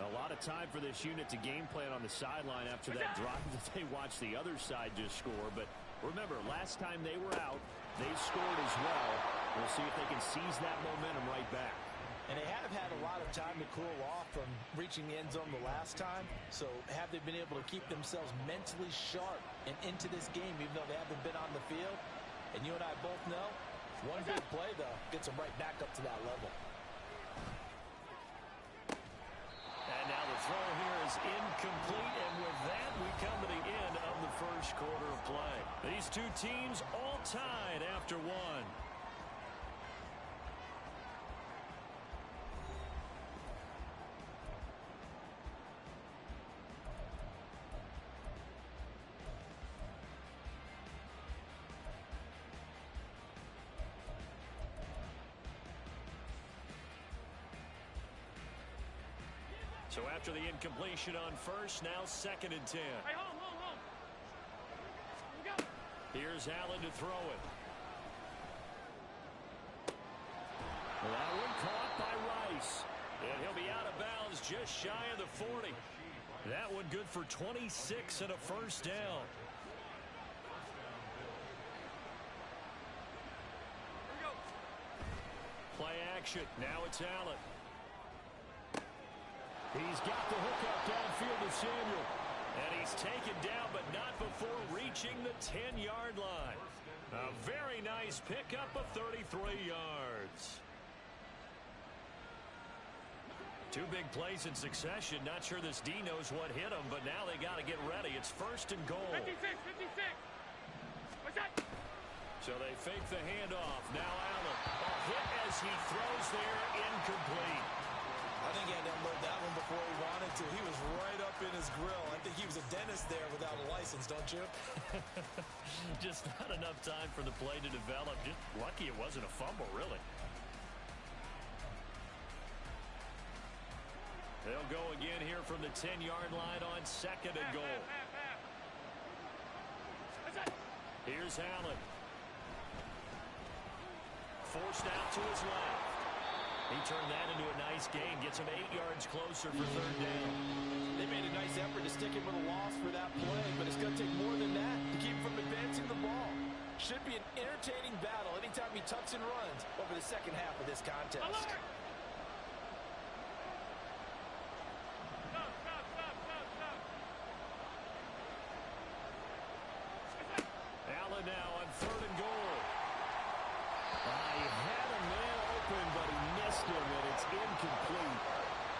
A lot of time for this unit to game plan on the sideline after that drive that they watched the other side just score. But remember, last time they were out, they scored as well. We'll see if they can seize that momentum right back. And they have had a lot of time to cool off from reaching the end zone the last time. So have they been able to keep themselves mentally sharp and into this game, even though they haven't been on the field? And you and I both know, one big play, though, gets them right back up to that level. And now the throw here is incomplete. And with that, we come to the end of the first quarter of play. These two teams all tied after 1. So after the incompletion on first, now 2nd and 10. Hey, hold. We go. Here's Allen to throw it. Well, that one caught by Rice. And he'll be out of bounds just shy of the 40. That one good for 26 and a first down. action. Now it's Allen. He's got the hook up downfield to Samuel. And he's taken down, but not before reaching the 10-yard line. A very nice pickup of 33 yards. Two big plays in succession. Not sure this D knows what hit him, but now they got to get ready. It's 1st and goal. 56. What's that? So they fake the handoff. Now Allen. A hit as he throws there, incomplete. I think he had to unload that one before he wanted to. He was right up in his grill. I think he was a dentist there without a license, don't you? Just not enough time for the play to develop. Just lucky it wasn't a fumble, really. They'll go again here from the 10-yard line on 2nd and goal. Here's Allen. Forced out to his left. He turned that into a nice gain. Gets him 8 yards closer for 3rd down. They made a nice effort to stick him with a loss for that play, but it's going to take more than that to keep him from advancing the ball. Should be an entertaining battle anytime he tucks and runs over the second half of this contest. Allen now on 3rd and goal. He had a man open, but he missed him, and it's incomplete.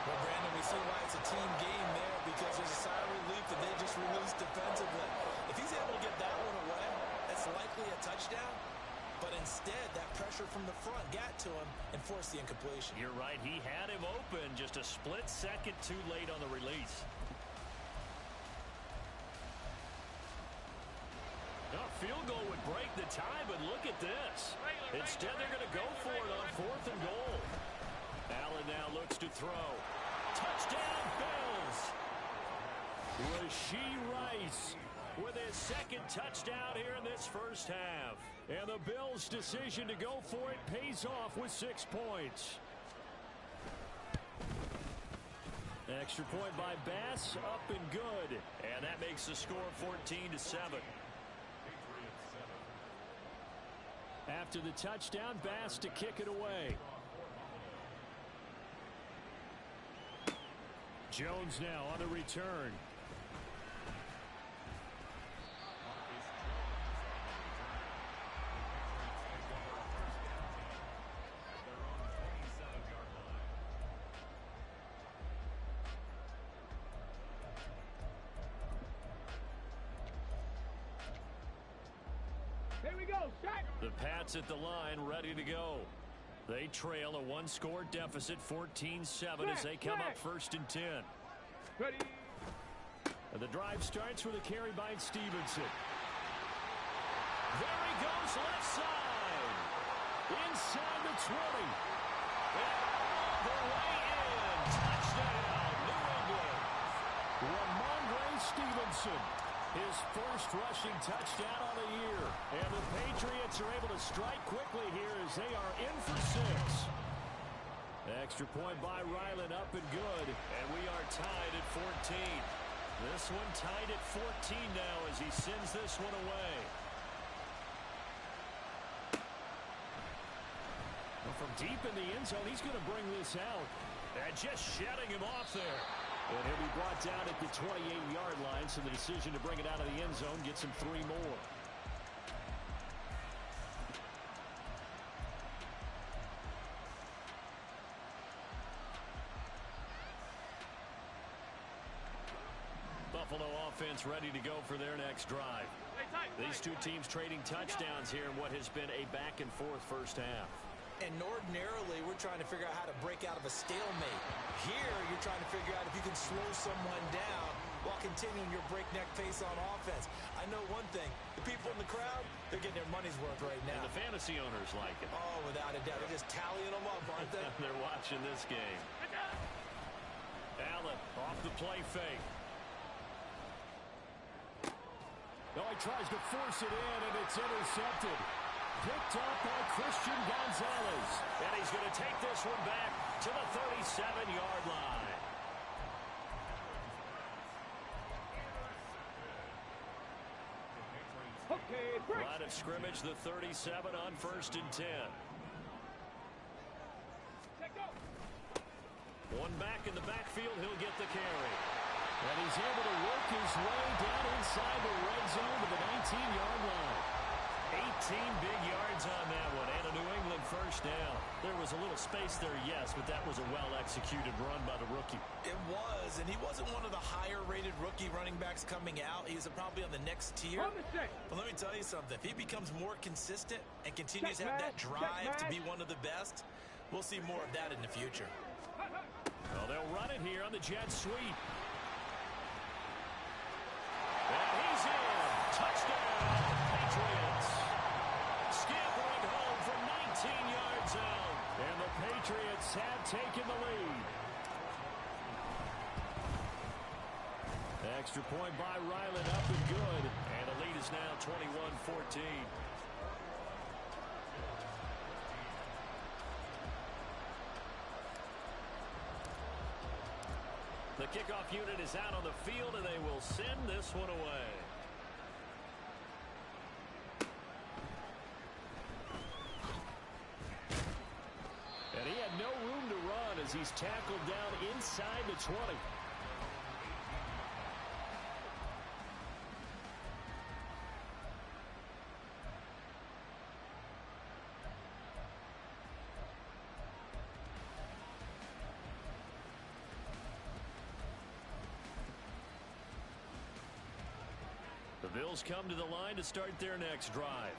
Well, Brandon, we see why it's a team game there, because there's a sigh of relief that they just released defensively. If he's able to get that one away, that's likely a touchdown. But instead, that pressure from the front got to him and forced the incompletion. You're right. He had him open, just a split second too late on the release. A field goal would break the tie, but look at this. Instead, they're going to go for it on 4th and goal. Allen now looks to throw. Touchdown, Bills! Rashee Rice with his 2nd touchdown here in this first half. And the Bills' decision to go for it pays off with 6 points. Extra point by Bass, up and good. And that makes the score 14-7. After the touchdown, Bass to kick it away. Jones now on the return. Here we go, shot. The Pats at the line, ready to go. They trail a 1-score deficit, 14-7, as they come up 1st and 10. Ready. And the drive starts with a carry by Stevenson. There he goes, left side. Inside the 20. And all the way in. Touchdown, New England. Ramondre Stevenson. His first rushing touchdown on the year. And the Patriots are able to strike quickly here as they are in for 6. Extra point by Ryland, up and good. And we are tied at 14. This one tied at 14 now as he sends this one away. Well, from deep in the end zone, he's going to bring this out. And just shutting him off there. And he'll be brought down at the 28-yard line, so the decision to bring it out of the end zone gets him 3 more. Buffalo offense ready to go for their next drive. These two teams trading touchdowns here in what has been a back-and-forth first half. And ordinarily, we're trying to figure out how to break out of a stalemate. Here, you're trying to figure out if you can slow someone down while continuing your breakneck pace on offense. I know one thing. The people in the crowd, they're getting their money's worth right now. And the fantasy owners like it. Oh, without a doubt. They're just tallying them up, aren't they? They're watching this game. Allen off the play fake. Oh, he tries to force it in, and it's intercepted. Picked up by Christian Gonzalez. And he's going to take this one back to the 37-yard line. Okay, break. Line of scrimmage, the 37 on 1st and 10. One back in the backfield. He'll get the carry. And he's able to work his way down inside the red zone to the 19-yard line. 18 big yards on that one, and a New England first down. There was a little space there, yes, but that was a well-executed run by the rookie. It was, and he wasn't one of the higher-rated rookie running backs coming out. He's probably on the next tier. But let me tell you something. If he becomes more consistent and continues to have that drive to be one of the best, we'll see more of that in the future. Well, they'll run it here on the jet sweep. And he's in. Touchdown, Patriots. Scampering home from 19 yards out. And the Patriots have taken the lead. Extra point by Ryland, up and good. And the lead is now 21-14. The kickoff unit is out on the field, and they will send this one away. And he had no room to run as he's tackled down inside the 20. The Bills come to the line to start their next drive.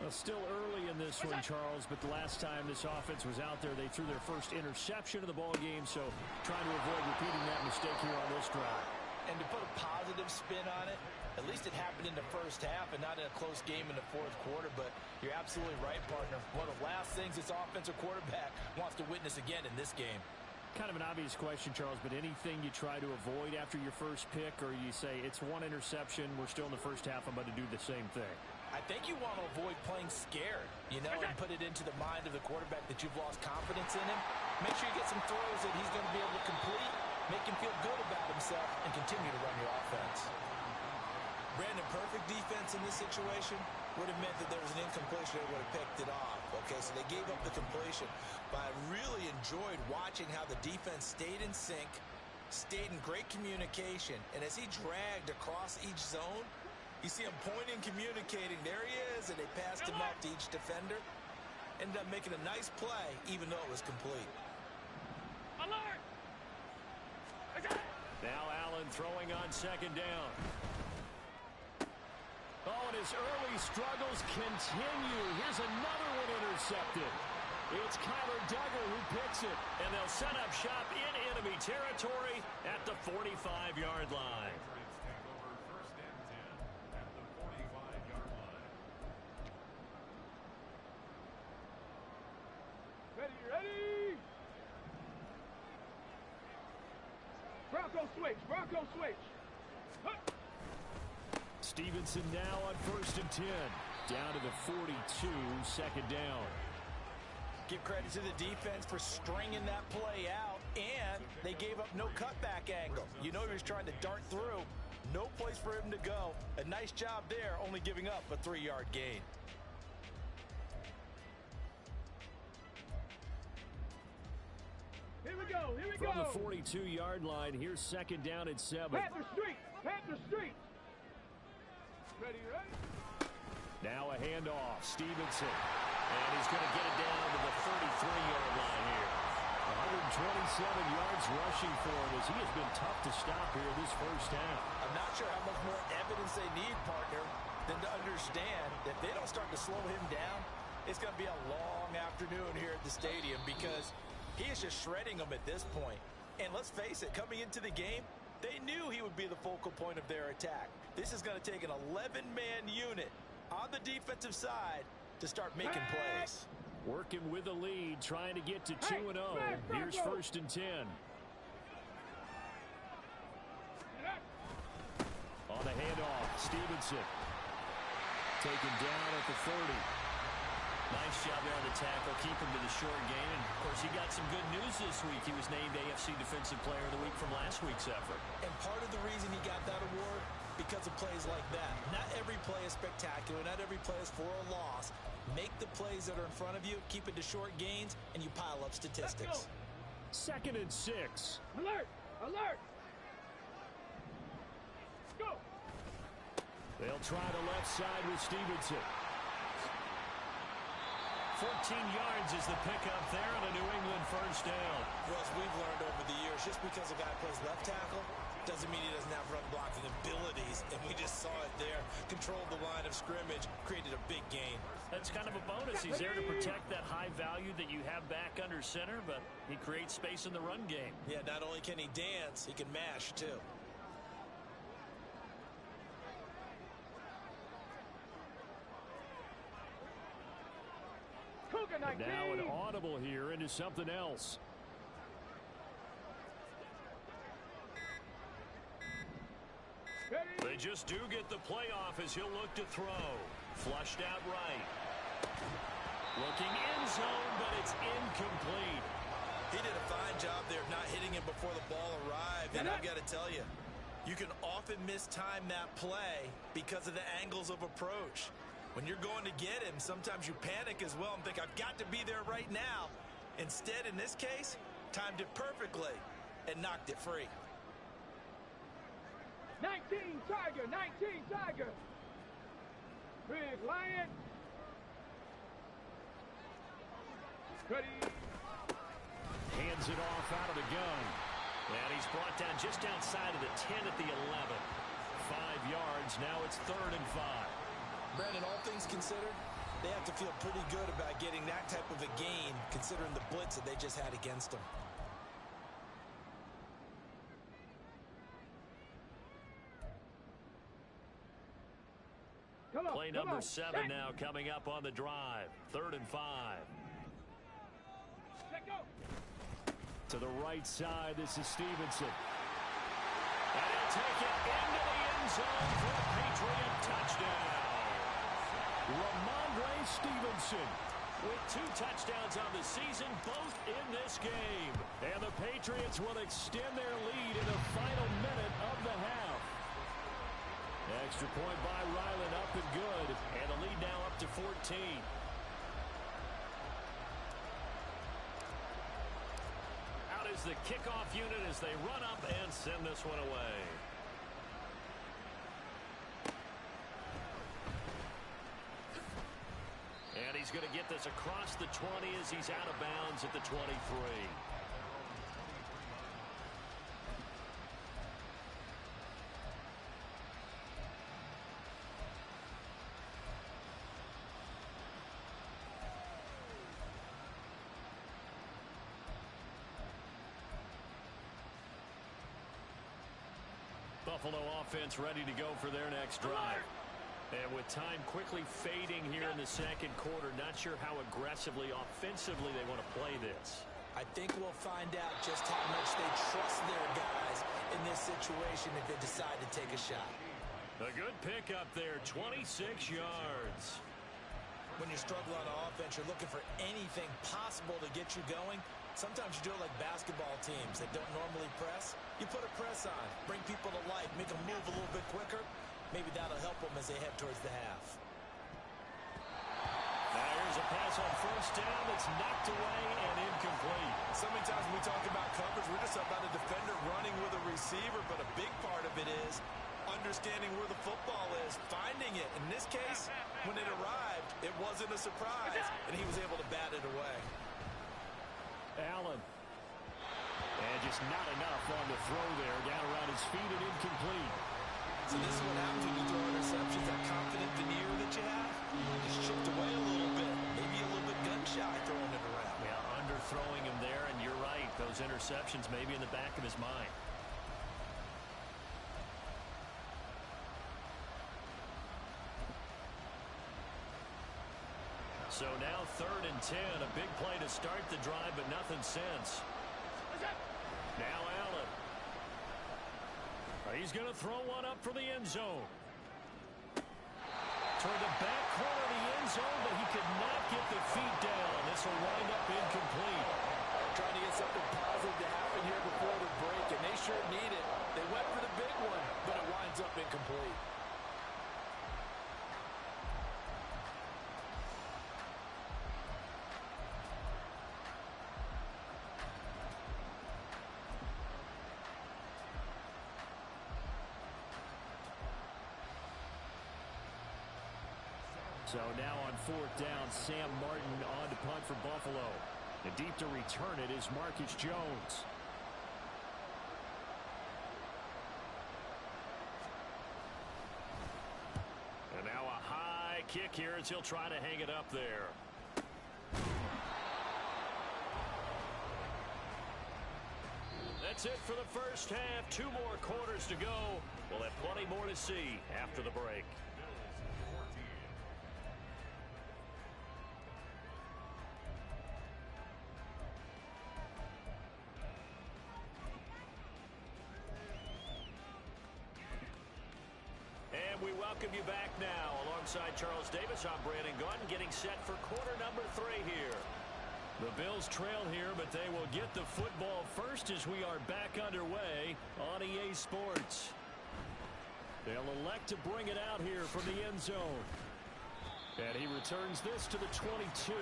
Well, still early in this one, Charles, but the last time this offense was out there, they threw their first interception of the ball game, so trying to avoid repeating that mistake here on this drive. And to put a positive spin on it, at least it happened in the first half and not in a close game in the fourth quarter, but you're absolutely right, partner. One of the last things this offensive quarterback wants to witness again in this game. Kind of an obvious question, Charles, but anything you try to avoid after your first pick, or you say it's one interception, we're still in the first half, I'm about to do the same thing? I think you want to avoid playing scared, you know, and put it into the mind of the quarterback that you've lost confidence in him. Make sure you get some throws that he's going to be able to complete, make him feel good about himself, and continue to run your offense. Brandon, perfect defense in this situation would have meant that there was an incompletion, they would have picked it off. Okay, so they gave up the completion. But I really enjoyed watching how the defense stayed in sync, stayed in great communication, and as he dragged across each zone, you see him pointing, communicating. There he is, and they passed him up to each defender. Ended up making a nice play, even though it was complete. Alert! Now Allen throwing on second down. Oh, and his early struggles continue. Here's another one intercepted. It's Kyler Duggar who picks it, and they'll set up shop in enemy territory at the 45-yard line. Ready? Bronco switch, Bronco switch. Huh. Stevenson now on 1st and 10. Down to the 42, second down. Give credit to the defense for stringing that play out, and they gave up no cutback angle. You know he was trying to dart through. No place for him to go. A nice job there, only giving up a 3-yard gain. Here we go, here we go. From the 42-yard line, here's second down and 7. Panther Street, Panther Street. Ready? Now a handoff, Stevenson. And he's going to get it down to the 33-yard line here. 127 yards rushing for him as he has been tough to stop here this first half. I'm not sure how much more evidence they need, partner, than to understand that if they don't start to slow him down, it's going to be a long afternoon here at the stadium because he is just shredding them at this point. And let's face it, coming into the game, they knew he would be the focal point of their attack. This is going to take an 11-man unit on the defensive side to start making plays. Working with the lead, trying to get to 2-0. Here's 1st and 10. On the handoff, Stevenson. Taken down at the 30. Nice job there on the tackle. Keep him to the short game. And, of course, he got some good news this week. He was named AFC Defensive Player of the Week from last week's effort. And part of the reason he got that award, because of plays like that. Not every play is spectacular. Not every play is for a loss. Make the plays that are in front of you, keep it to short gains, and you pile up statistics. 2nd and 6. Alert! Alert! Go! They'll try the left side with Stevenson. 14 yards is the pickup there on a New England first down. Russ, we've learned over the years, just because a guy plays left tackle doesn't mean he doesn't have run blocking abilities, and we just saw it there. Controlled the line of scrimmage, created a big gain. That's kind of a bonus. He's there to protect that high value that you have back under center, but he creates space in the run game. Yeah, not only can he dance, he can mash, too. Now an audible here into something else. They just do get the playoff as he'll look to throw. Flushed out right. Looking end zone, but it's incomplete. He did a fine job there of not hitting him before the ball arrived. And I've got to tell you, you can often mistime that play because of the angles of approach. When you're going to get him, sometimes you panic as well and think, I've got to be there right now. Instead, in this case, timed it perfectly and knocked it free. 19 Tiger, 19 Tiger. Big Lion. Ready. Hands it off out of the gun. And he's brought down just outside of the 10 at the 11. 5 yards. Now it's 3rd and 5. Brandon, all things considered, they have to feel pretty good about getting that type of a gain, considering the blitz that they just had against them. Play number 7 now coming up on the drive. 3rd and 5. To the right side, this is Stevenson. And he'll take it into the end zone for a Patriot touchdown. Ramondre Stevenson with 2 touchdowns on the season, both in this game. And the Patriots will extend their lead in the final minute of the half. Extra point by Ryland, up and good. And the lead now up to 14. Out is the kickoff unit as they run up and send this one away. And he's going to get this across the 20 as he's out of bounds at the 23. Buffalo offense ready to go for their next drive. And with time quickly fading here in the second quarter, not sure how aggressively, offensively they want to play this. I think we'll find out just how much they trust their guys in this situation if they decide to take a shot. A good pickup there, 26 yards. When you struggle on offense, you're looking for anything possible to get you going. Sometimes you do it like basketball teams that don't normally press. You put a press on, bring people to life, make them move a little bit quicker. Maybe that'll help them as they head towards the half. Now here's a pass on first down that's knocked away and incomplete. So many times when we talk about coverage, we're just about a defender running with a receiver, but a big part of it is understanding where the football is, finding it. In this case, when it arrived, it wasn't a surprise, and he was able to bat it away. Allen. And just not enough on the throw there. Down around his feet and incomplete. So this is what happens when you throw interceptions. That confident veneer that you have just chipped away a little bit. Maybe a little bit gun-shy throwing it around. Yeah, underthrowing him there, and you're right. Those interceptions maybe in the back of his mind. So now 3rd and 10. A big play to start the drive, but nothing since. Now Allen. He's going to throw one up for the end zone. Toward the back corner of the end zone, but he could not get the feet down. This will wind up incomplete. Trying to get something positive to happen here before the break, and they sure need it. They went for the big one, but it winds up incomplete. So now on 4th down, Sam Martin on to punt for Buffalo. And deep to return it is Marcus Jones. And now a high kick here as he'll try to hang it up there. That's it for the first half. 2 more quarters to go. We'll have plenty more to see after the break. And we welcome you back now. Alongside Charles Davis, I'm Brandon Gaudin, getting set for quarter number 3 here. The Bills trail here, but they will get the football first as we are back underway on EA Sports. They'll elect to bring it out here from the end zone. And he returns this to the 22.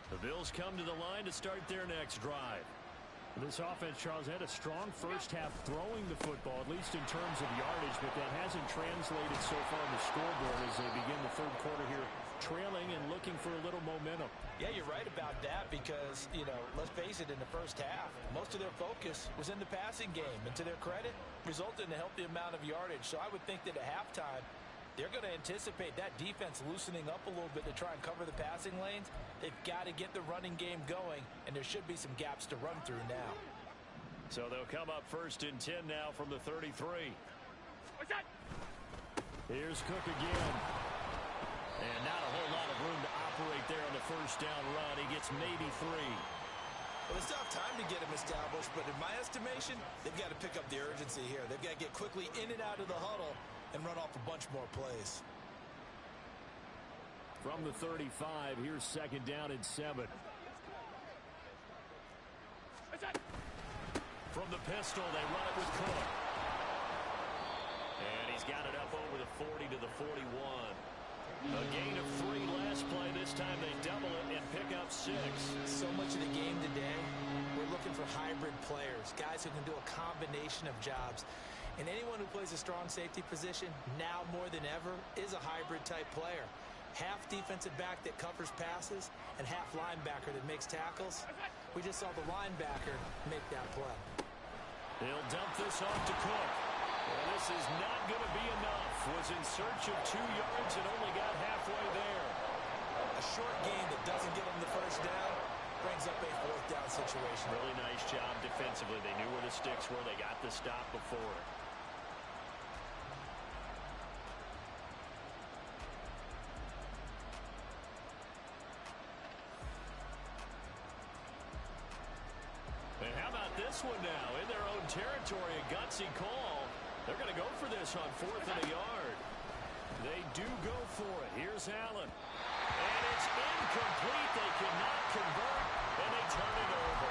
The Bills come to the line to start their next drive. This offense, Charles, had a strong first half throwing the football, at least in terms of yardage, but that hasn't translated so far on the scoreboard as they begin the third quarter here, trailing and looking for a little momentum. Yeah, you're right about that because, let's face it, in the first half, most of their focus was in the passing game. And to their credit, resulted in a healthy amount of yardage. So I would think that at halftime, they're going to anticipate that defense loosening up a little bit to try and cover the passing lanes. They've got to get the running game going, and there should be some gaps to run through now. So they'll come up 1st and 10 now from the 33. What's that? Here's Cook again. And not a whole lot of room to operate there on the first down run. He gets maybe 3. Well, they still have time to get him established, but in my estimation, they've got to pick up the urgency here. They've got to get quickly in and out of the huddle and run off a bunch more plays. From the 35, here's 2nd down and 7. From the pistol, they run it with Cook. And he's got it up over the 40 to the 41. A gain of 3 last play. This time they double it and pick up 6. So much of the game today, we're looking for hybrid players, guys who can do a combination of jobs. And anyone who plays a strong safety position, now more than ever, is a hybrid type player. Half defensive back that covers passes and half linebacker that makes tackles. We just saw the linebacker make that play. They'll dump this off to Cook. Well, this is not going to be enough. Was in search of 2 yards and only got halfway there. A short gain that doesn't get them the first down brings up a 4th down situation. Really nice job defensively. They knew where the sticks were. They got the stop before it. And how about this one now? In their own territory, a gutsy call. They're going to go for this on 4th and a yard. They do go for it. Here's Allen. And it's incomplete. They cannot convert, and they turn it over.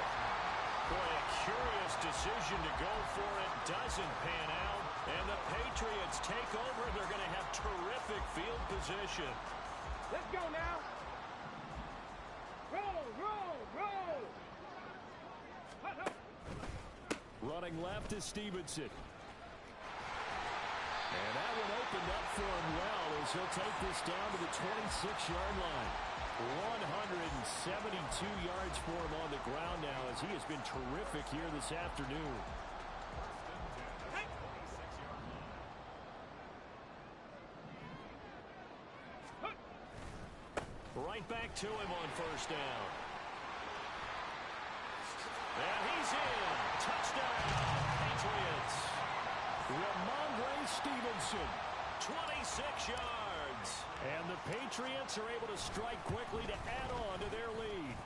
Boy, a curious decision to go for it. Doesn't pan out. And the Patriots take over. They're going to have terrific field position. Let's go now. Roll, roll, roll. Running left is Stevenson. And that one opened up for him well as he'll take this down to the 26-yard line. 172 yards for him on the ground now as he has been terrific here this afternoon. Right back to him on 1st down. And he's in. Touchdown, Patriots. Ramondre Stevenson, 26 yards. And the Patriots are able to strike quickly to add on to their lead.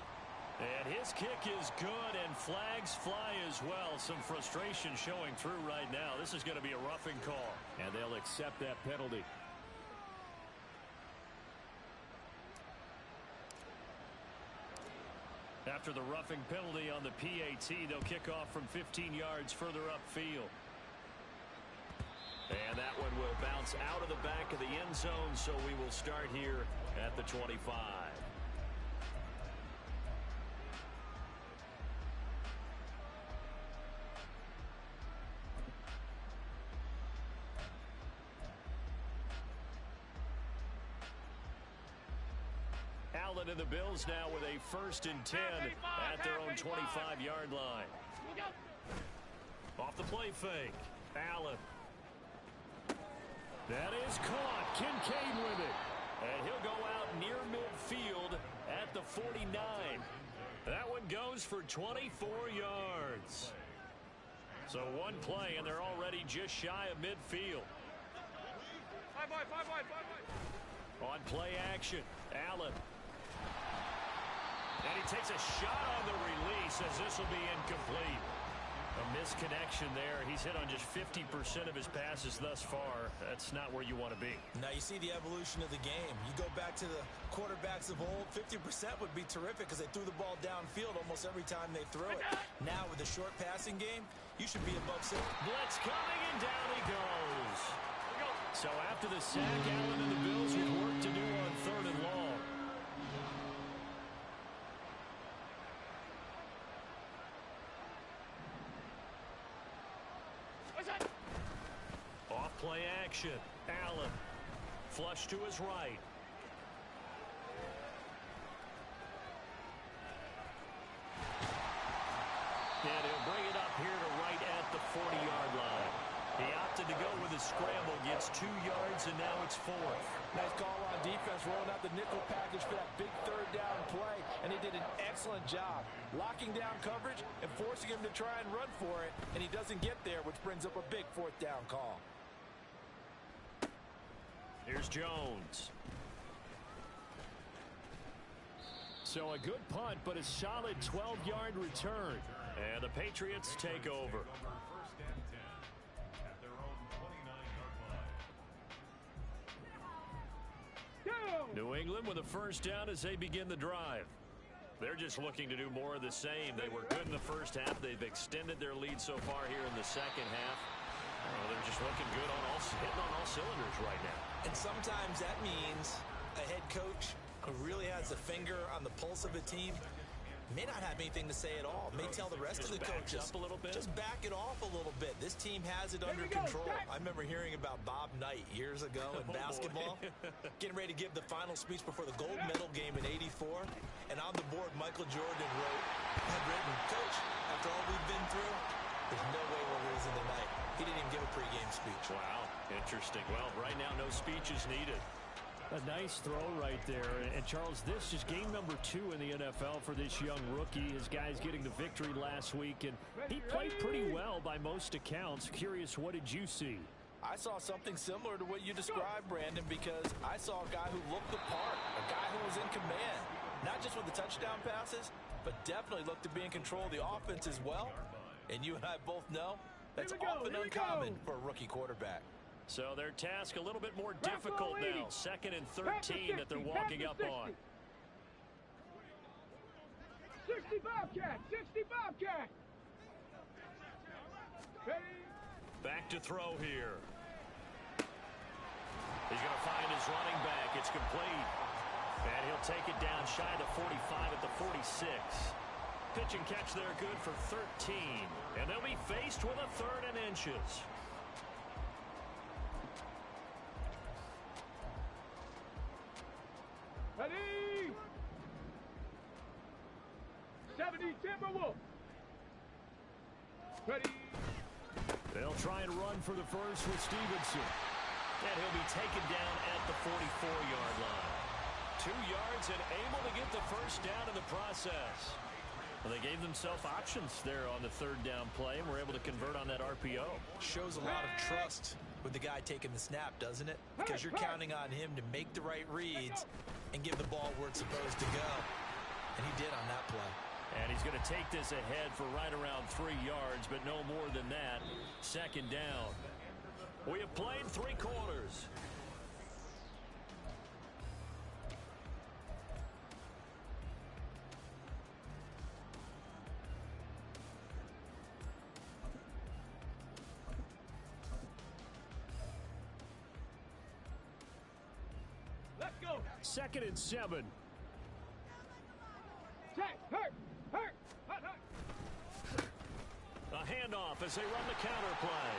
And his kick is good, and flags fly as well. Some frustration showing through right now. This is going to be a roughing call, and they'll accept that penalty. After the roughing penalty on the PAT, they'll kick off from 15 yards further upfield. And that one will bounce out of the back of the end zone, so we will start here at the 25. Allen and the Bills now with a 1st and 10 at their own 25-yard line. Off the play fake. Allen. That is caught. Kincaid with it. And he'll go out near midfield at the 49. That one goes for 24 yards. So one play, and they're already just shy of midfield. On play action, Allen. And he takes a shot on the release as this will be incomplete. A misconnection there. He's hit on just 50% of his passes thus far. That's not where you want to be. Now you see the evolution of the game. You go back to the quarterbacks of old, 50% would be terrific because they threw the ball downfield almost every time they threw it. Now with the short passing game, you should be above 6. Blitz coming, and down he goes. So after the sack, Allen and the Bills with work to do on 3rd and long. Off play action. Allen. Flush to his right. And he'll bring it up here to right at the 40-yard line. He opted to go with his scramble, gets 2 yards, and now it's 4th. Nice call on defense, rolling out the nickel package for that big 3rd down play, and he did an excellent job locking down coverage and forcing him to try and run for it, and he doesn't get there, which brings up a big 4th down call. Here's Jones. So a good punt, but a solid 12-yard return. And the Patriots take over. First and 10 at their own 29-yard line. New England with a 1st down as they begin the drive. They're just looking to do more of the same. They were good in the 1st half. They've extended their lead so far here in the 2nd half. They're just looking good hitting on all cylinders right now. And sometimes that means a head coach who really has a finger on the pulse of a team may not have anything to say at all. May tell the rest of the coaches up a little bit. Just back it off a little bit. This team has it under control. I remember hearing about Bob Knight years ago in basketball, getting ready to give the final speech before the gold medal game in '84, and on the board Michael Jordan had written, "Coach, after all we've been through, there's no way we're losing tonight." He didn't even give a pregame speech. Wow, interesting. Well, right now no speech is needed. A nice throw right there. And, Charles, this is game number 2 in the NFL for this young rookie. His guys getting the victory last week, and he played pretty well by most accounts. Curious, what did you see? I saw something similar to what you described, Brandon, because I saw a guy who looked the part, a guy who was in command, not just with the touchdown passes, but definitely looked to be in control of the offense as well. And you and I both know that's often uncommon for a rookie quarterback. So their task a little bit more difficult now. 2nd and 13 that they're walking up on. 60 Bobcat! 60 Bobcat! Back to throw here. He's going to find his running back. It's complete. And he'll take it down shy of the 45 at the 46. Pitch and catch there good for 13. And they'll be faced with a 3rd and inches. Ready! 70 Timberwolf! Ready! They'll try and run for the first with Stevenson. And he'll be taken down at the 44-yard line. 2 yards and able to get the 1st down in the process. Well, they gave themselves options there on the 3rd down play and were able to convert on that RPO. Shows a lot of trust with the guy taking the snap, doesn't it? Because you're counting on him to make the right reads and give the ball where it's supposed to go. And he did on that play. And he's going to take this ahead for right around 3 yards, but no more than that. 2nd down. We have played 3 quarters. 2nd and 7. Check. Hurt. A handoff as they run the counter play.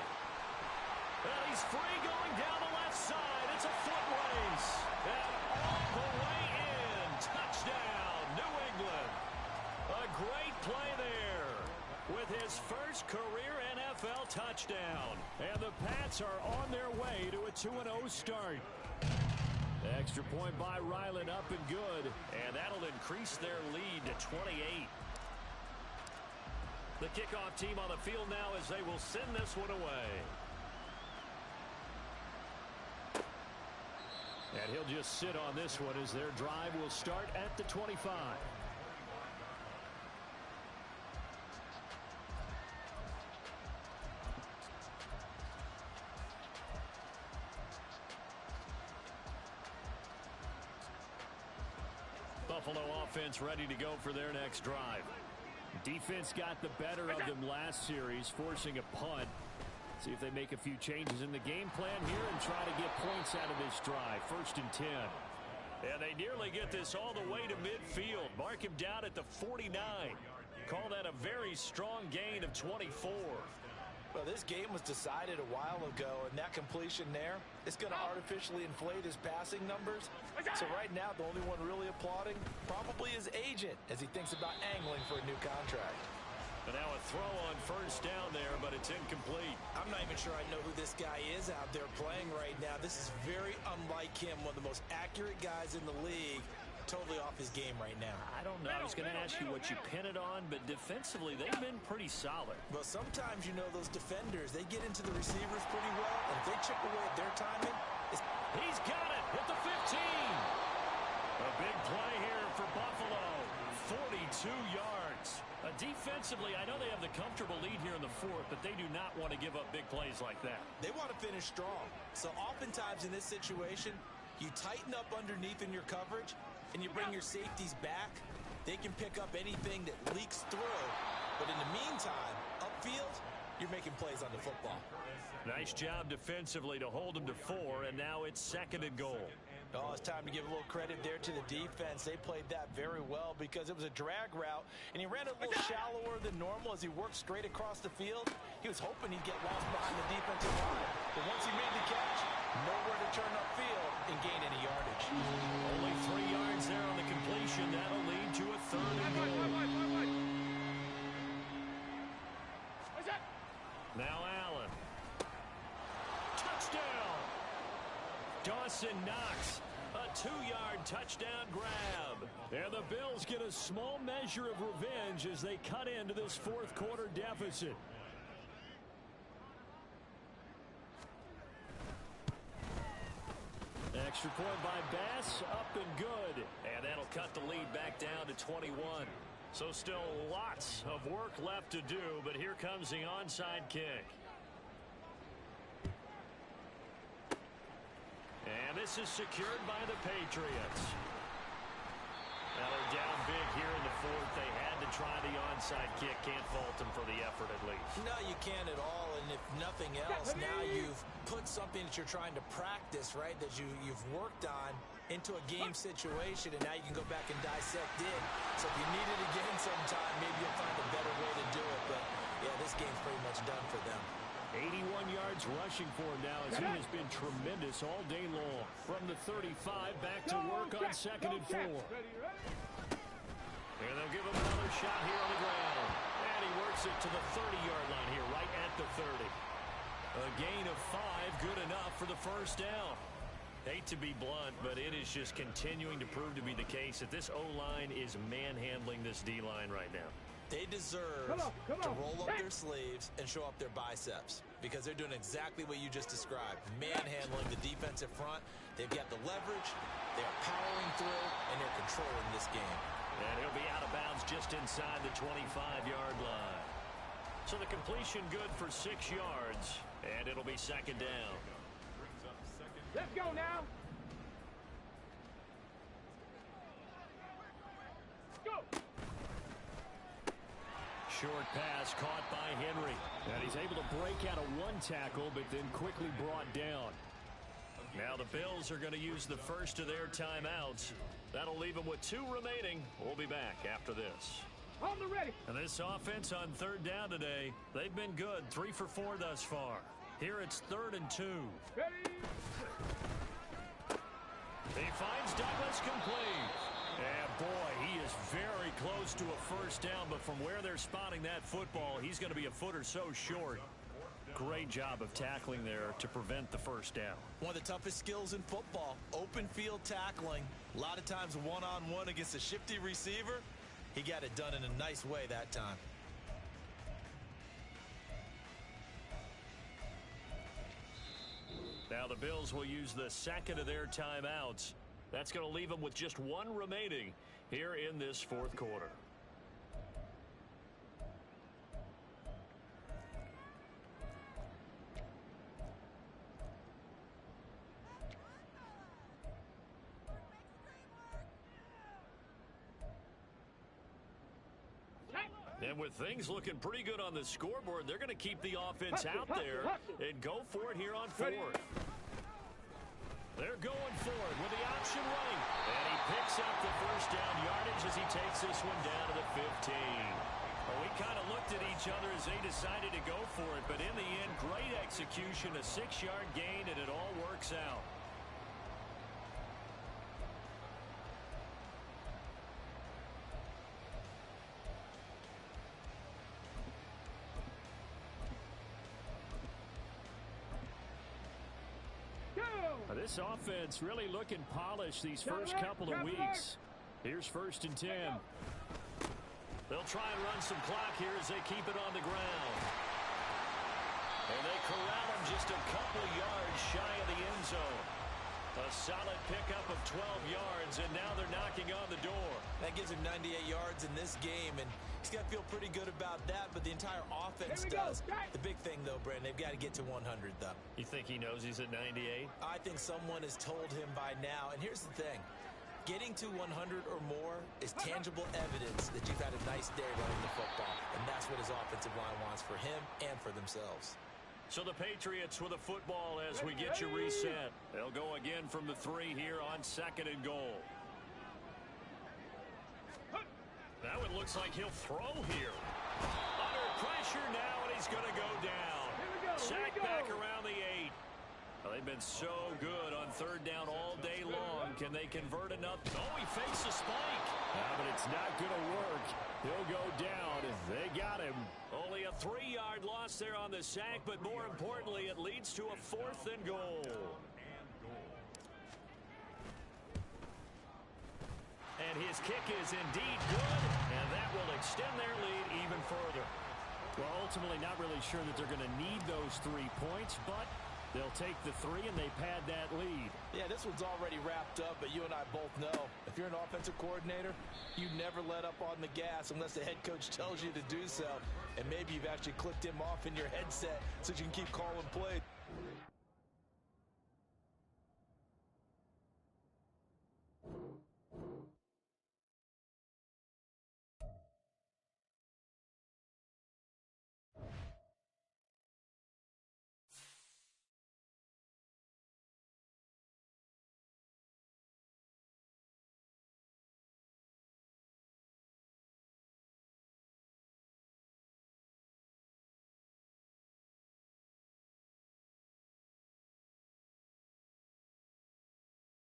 And he's free going down the left side. It's a foot race. And all the way in. Touchdown, New England. A great play there with his first career NFL touchdown. And the Pats are on their way to a 2-0 start. Extra point by Ryland, up and good. And that'll increase their lead to 28. The kickoff team on the field now as they will send this one away. And he'll just sit on this one as their drive will start at the 25. Buffalo offense ready to go for their next drive. Defense got the better of them last series, forcing a punt. See if they make a few changes in the game plan here and try to get points out of this drive. 1st and 10. And they nearly get this all the way to midfield. Mark him down at the 49. Call that a very strong gain of 24. Well, this game was decided a while ago, and that completion there is going to artificially inflate his passing numbers. So right now, the only one really applauding probably his agent as he thinks about angling for a new contract. But now a throw on 1st down there, but it's incomplete. I'm not even sure I know who this guy is out there playing right now. This is very unlike him, one of the most accurate guys in the league. Totally off his game right now. I don't know. I was going to ask you what you pin it on, but defensively, they've been pretty solid. Well, sometimes, you know, those defenders, they get into the receivers pretty well, and if they chip away at their timing, he's got it at the 15. A big play here for Buffalo. 42 yards. Defensively, I know they have the comfortable lead here in the 4th, but they do not want to give up big plays like that. They want to finish strong. So oftentimes in this situation, you tighten up underneath in your coverage, and you bring your safeties back. They can pick up anything that leaks through. But in the meantime, upfield, you're making plays on the football. Nice job defensively to hold them to 4, and now it's 2nd and goal. Oh, it's time to give a little credit there to the defense. They played that very well because it was a drag route, and he ran a little shallower than normal as he worked straight across the field. He was hoping he'd get lost behind the defensive line. But once he made the catch, nowhere to turn upfield and gain any yardage. Only 3 yards there on the completion. That'll lead to a 3rd and goal. Now Allen. Touchdown! Dawson Knox. A 2-yard touchdown grab. And the Bills get a small measure of revenge as they cut into this 4th quarter deficit. Extra point by Bass, up and good. And that'll cut the lead back down to 21. So still lots of work left to do, but here comes the onside kick. And this is secured by the Patriots. Now they're down big here in the 4th. They had to try the onside kick. Can't fault them for the effort at least. No, you can't at all. And if nothing else, now you've put something that you're trying to practice, right, that you've worked on into a game situation, and now you can go back and dissect it. So if you need it again sometime, maybe you'll find a better way to do it. But, yeah, this game's pretty much done for them. 81 yards rushing for him now as he has been tremendous all day long. From the 35 back to work on 2nd and 4. And they'll give him another shot here on the ground. And he works it to the 30-yard line here, right at the 30. A gain of 5, good enough for the 1st down. Hate to be blunt, but it is just continuing to prove to be the case that this O-line is manhandling this D-line right now. They deserve to roll up their sleeves and show up their biceps because they're doing exactly what you just described, manhandling the defensive front. They've got the leverage, they're powering through, and they're controlling this game. And he'll be out of bounds just inside the 25-yard line. So the completion good for 6 yards, and it'll be 2nd down. Let's go now. Go. Short pass caught by Henry. And he's able to break out of 1 tackle, but then quickly brought down. Now the Bills are going to use the first of their timeouts. That'll leave them with 2 remaining. We'll be back after this. On the ready. And this offense on 3rd down today, they've been good, 3 for 4 thus far. Here it's 3rd and 2. Ready. He finds Douglas complete. And boy, he is very close to a first down, but from where they're spotting that football, he's going to be a foot or so short. Great job of tackling there to prevent the first down. One of the toughest skills in football, open field tackling. A lot of times one-on-one against a shifty receiver. He got it done in a nice way that time. Now the Bills will use the second of their timeouts. That's going to leave them with just 1 remaining here in this 4th quarter. And with things looking pretty good on the scoreboard, they're going to keep the offense out there and go for it here on 4th. They're going for it with the option running. And he picks up the first down yardage as he takes this one down to the 15. Well, we kind of looked at each other as they decided to go for it, but in the end, great execution, a 6-yard gain, and it all works out. This offense really looking polished these first couple of weeks. Here's 1st and 10. They'll try and run some clock here as they keep it on the ground. And they corral him just a couple yards shy of the end zone. A solid pickup of 12 yards, and now they're knocking on the door. That gives him 98 yards in this game, and he's got to feel pretty good about that, but the entire offense does. The big thing, though, Brandon, they've got to get to 100, though. You think he knows he's at 98? I think someone has told him by now, and here's the thing. Getting to 100 or more is tangible evidence that you've had a nice day running the football, and that's what his offensive line wants for him and for themselves. So the Patriots with a football as we get you reset. They'll go again from the 3 here on 2nd and goal. Now it looks like he'll throw here. Under pressure now, and he's going to go down. Sacked back around the 8. Well, they've been so good on 3rd down all day long. Can they convert enough? Oh, he fakes a spike. But it's not going to work. He'll go down. They got him. Only a 3-yard loss there on the sack, but more importantly, it leads to a 4th and goal. And his kick is indeed good, and that will extend their lead even further. Well, ultimately, not really sure that they're going to need those 3 points, but they'll take the 3 and they pad that lead. Yeah, this one's already wrapped up, but you and I both know if you're an offensive coordinator, you never let up on the gas unless the head coach tells you to do so. And maybe you've actually clicked him off in your headset so you can keep calling plays.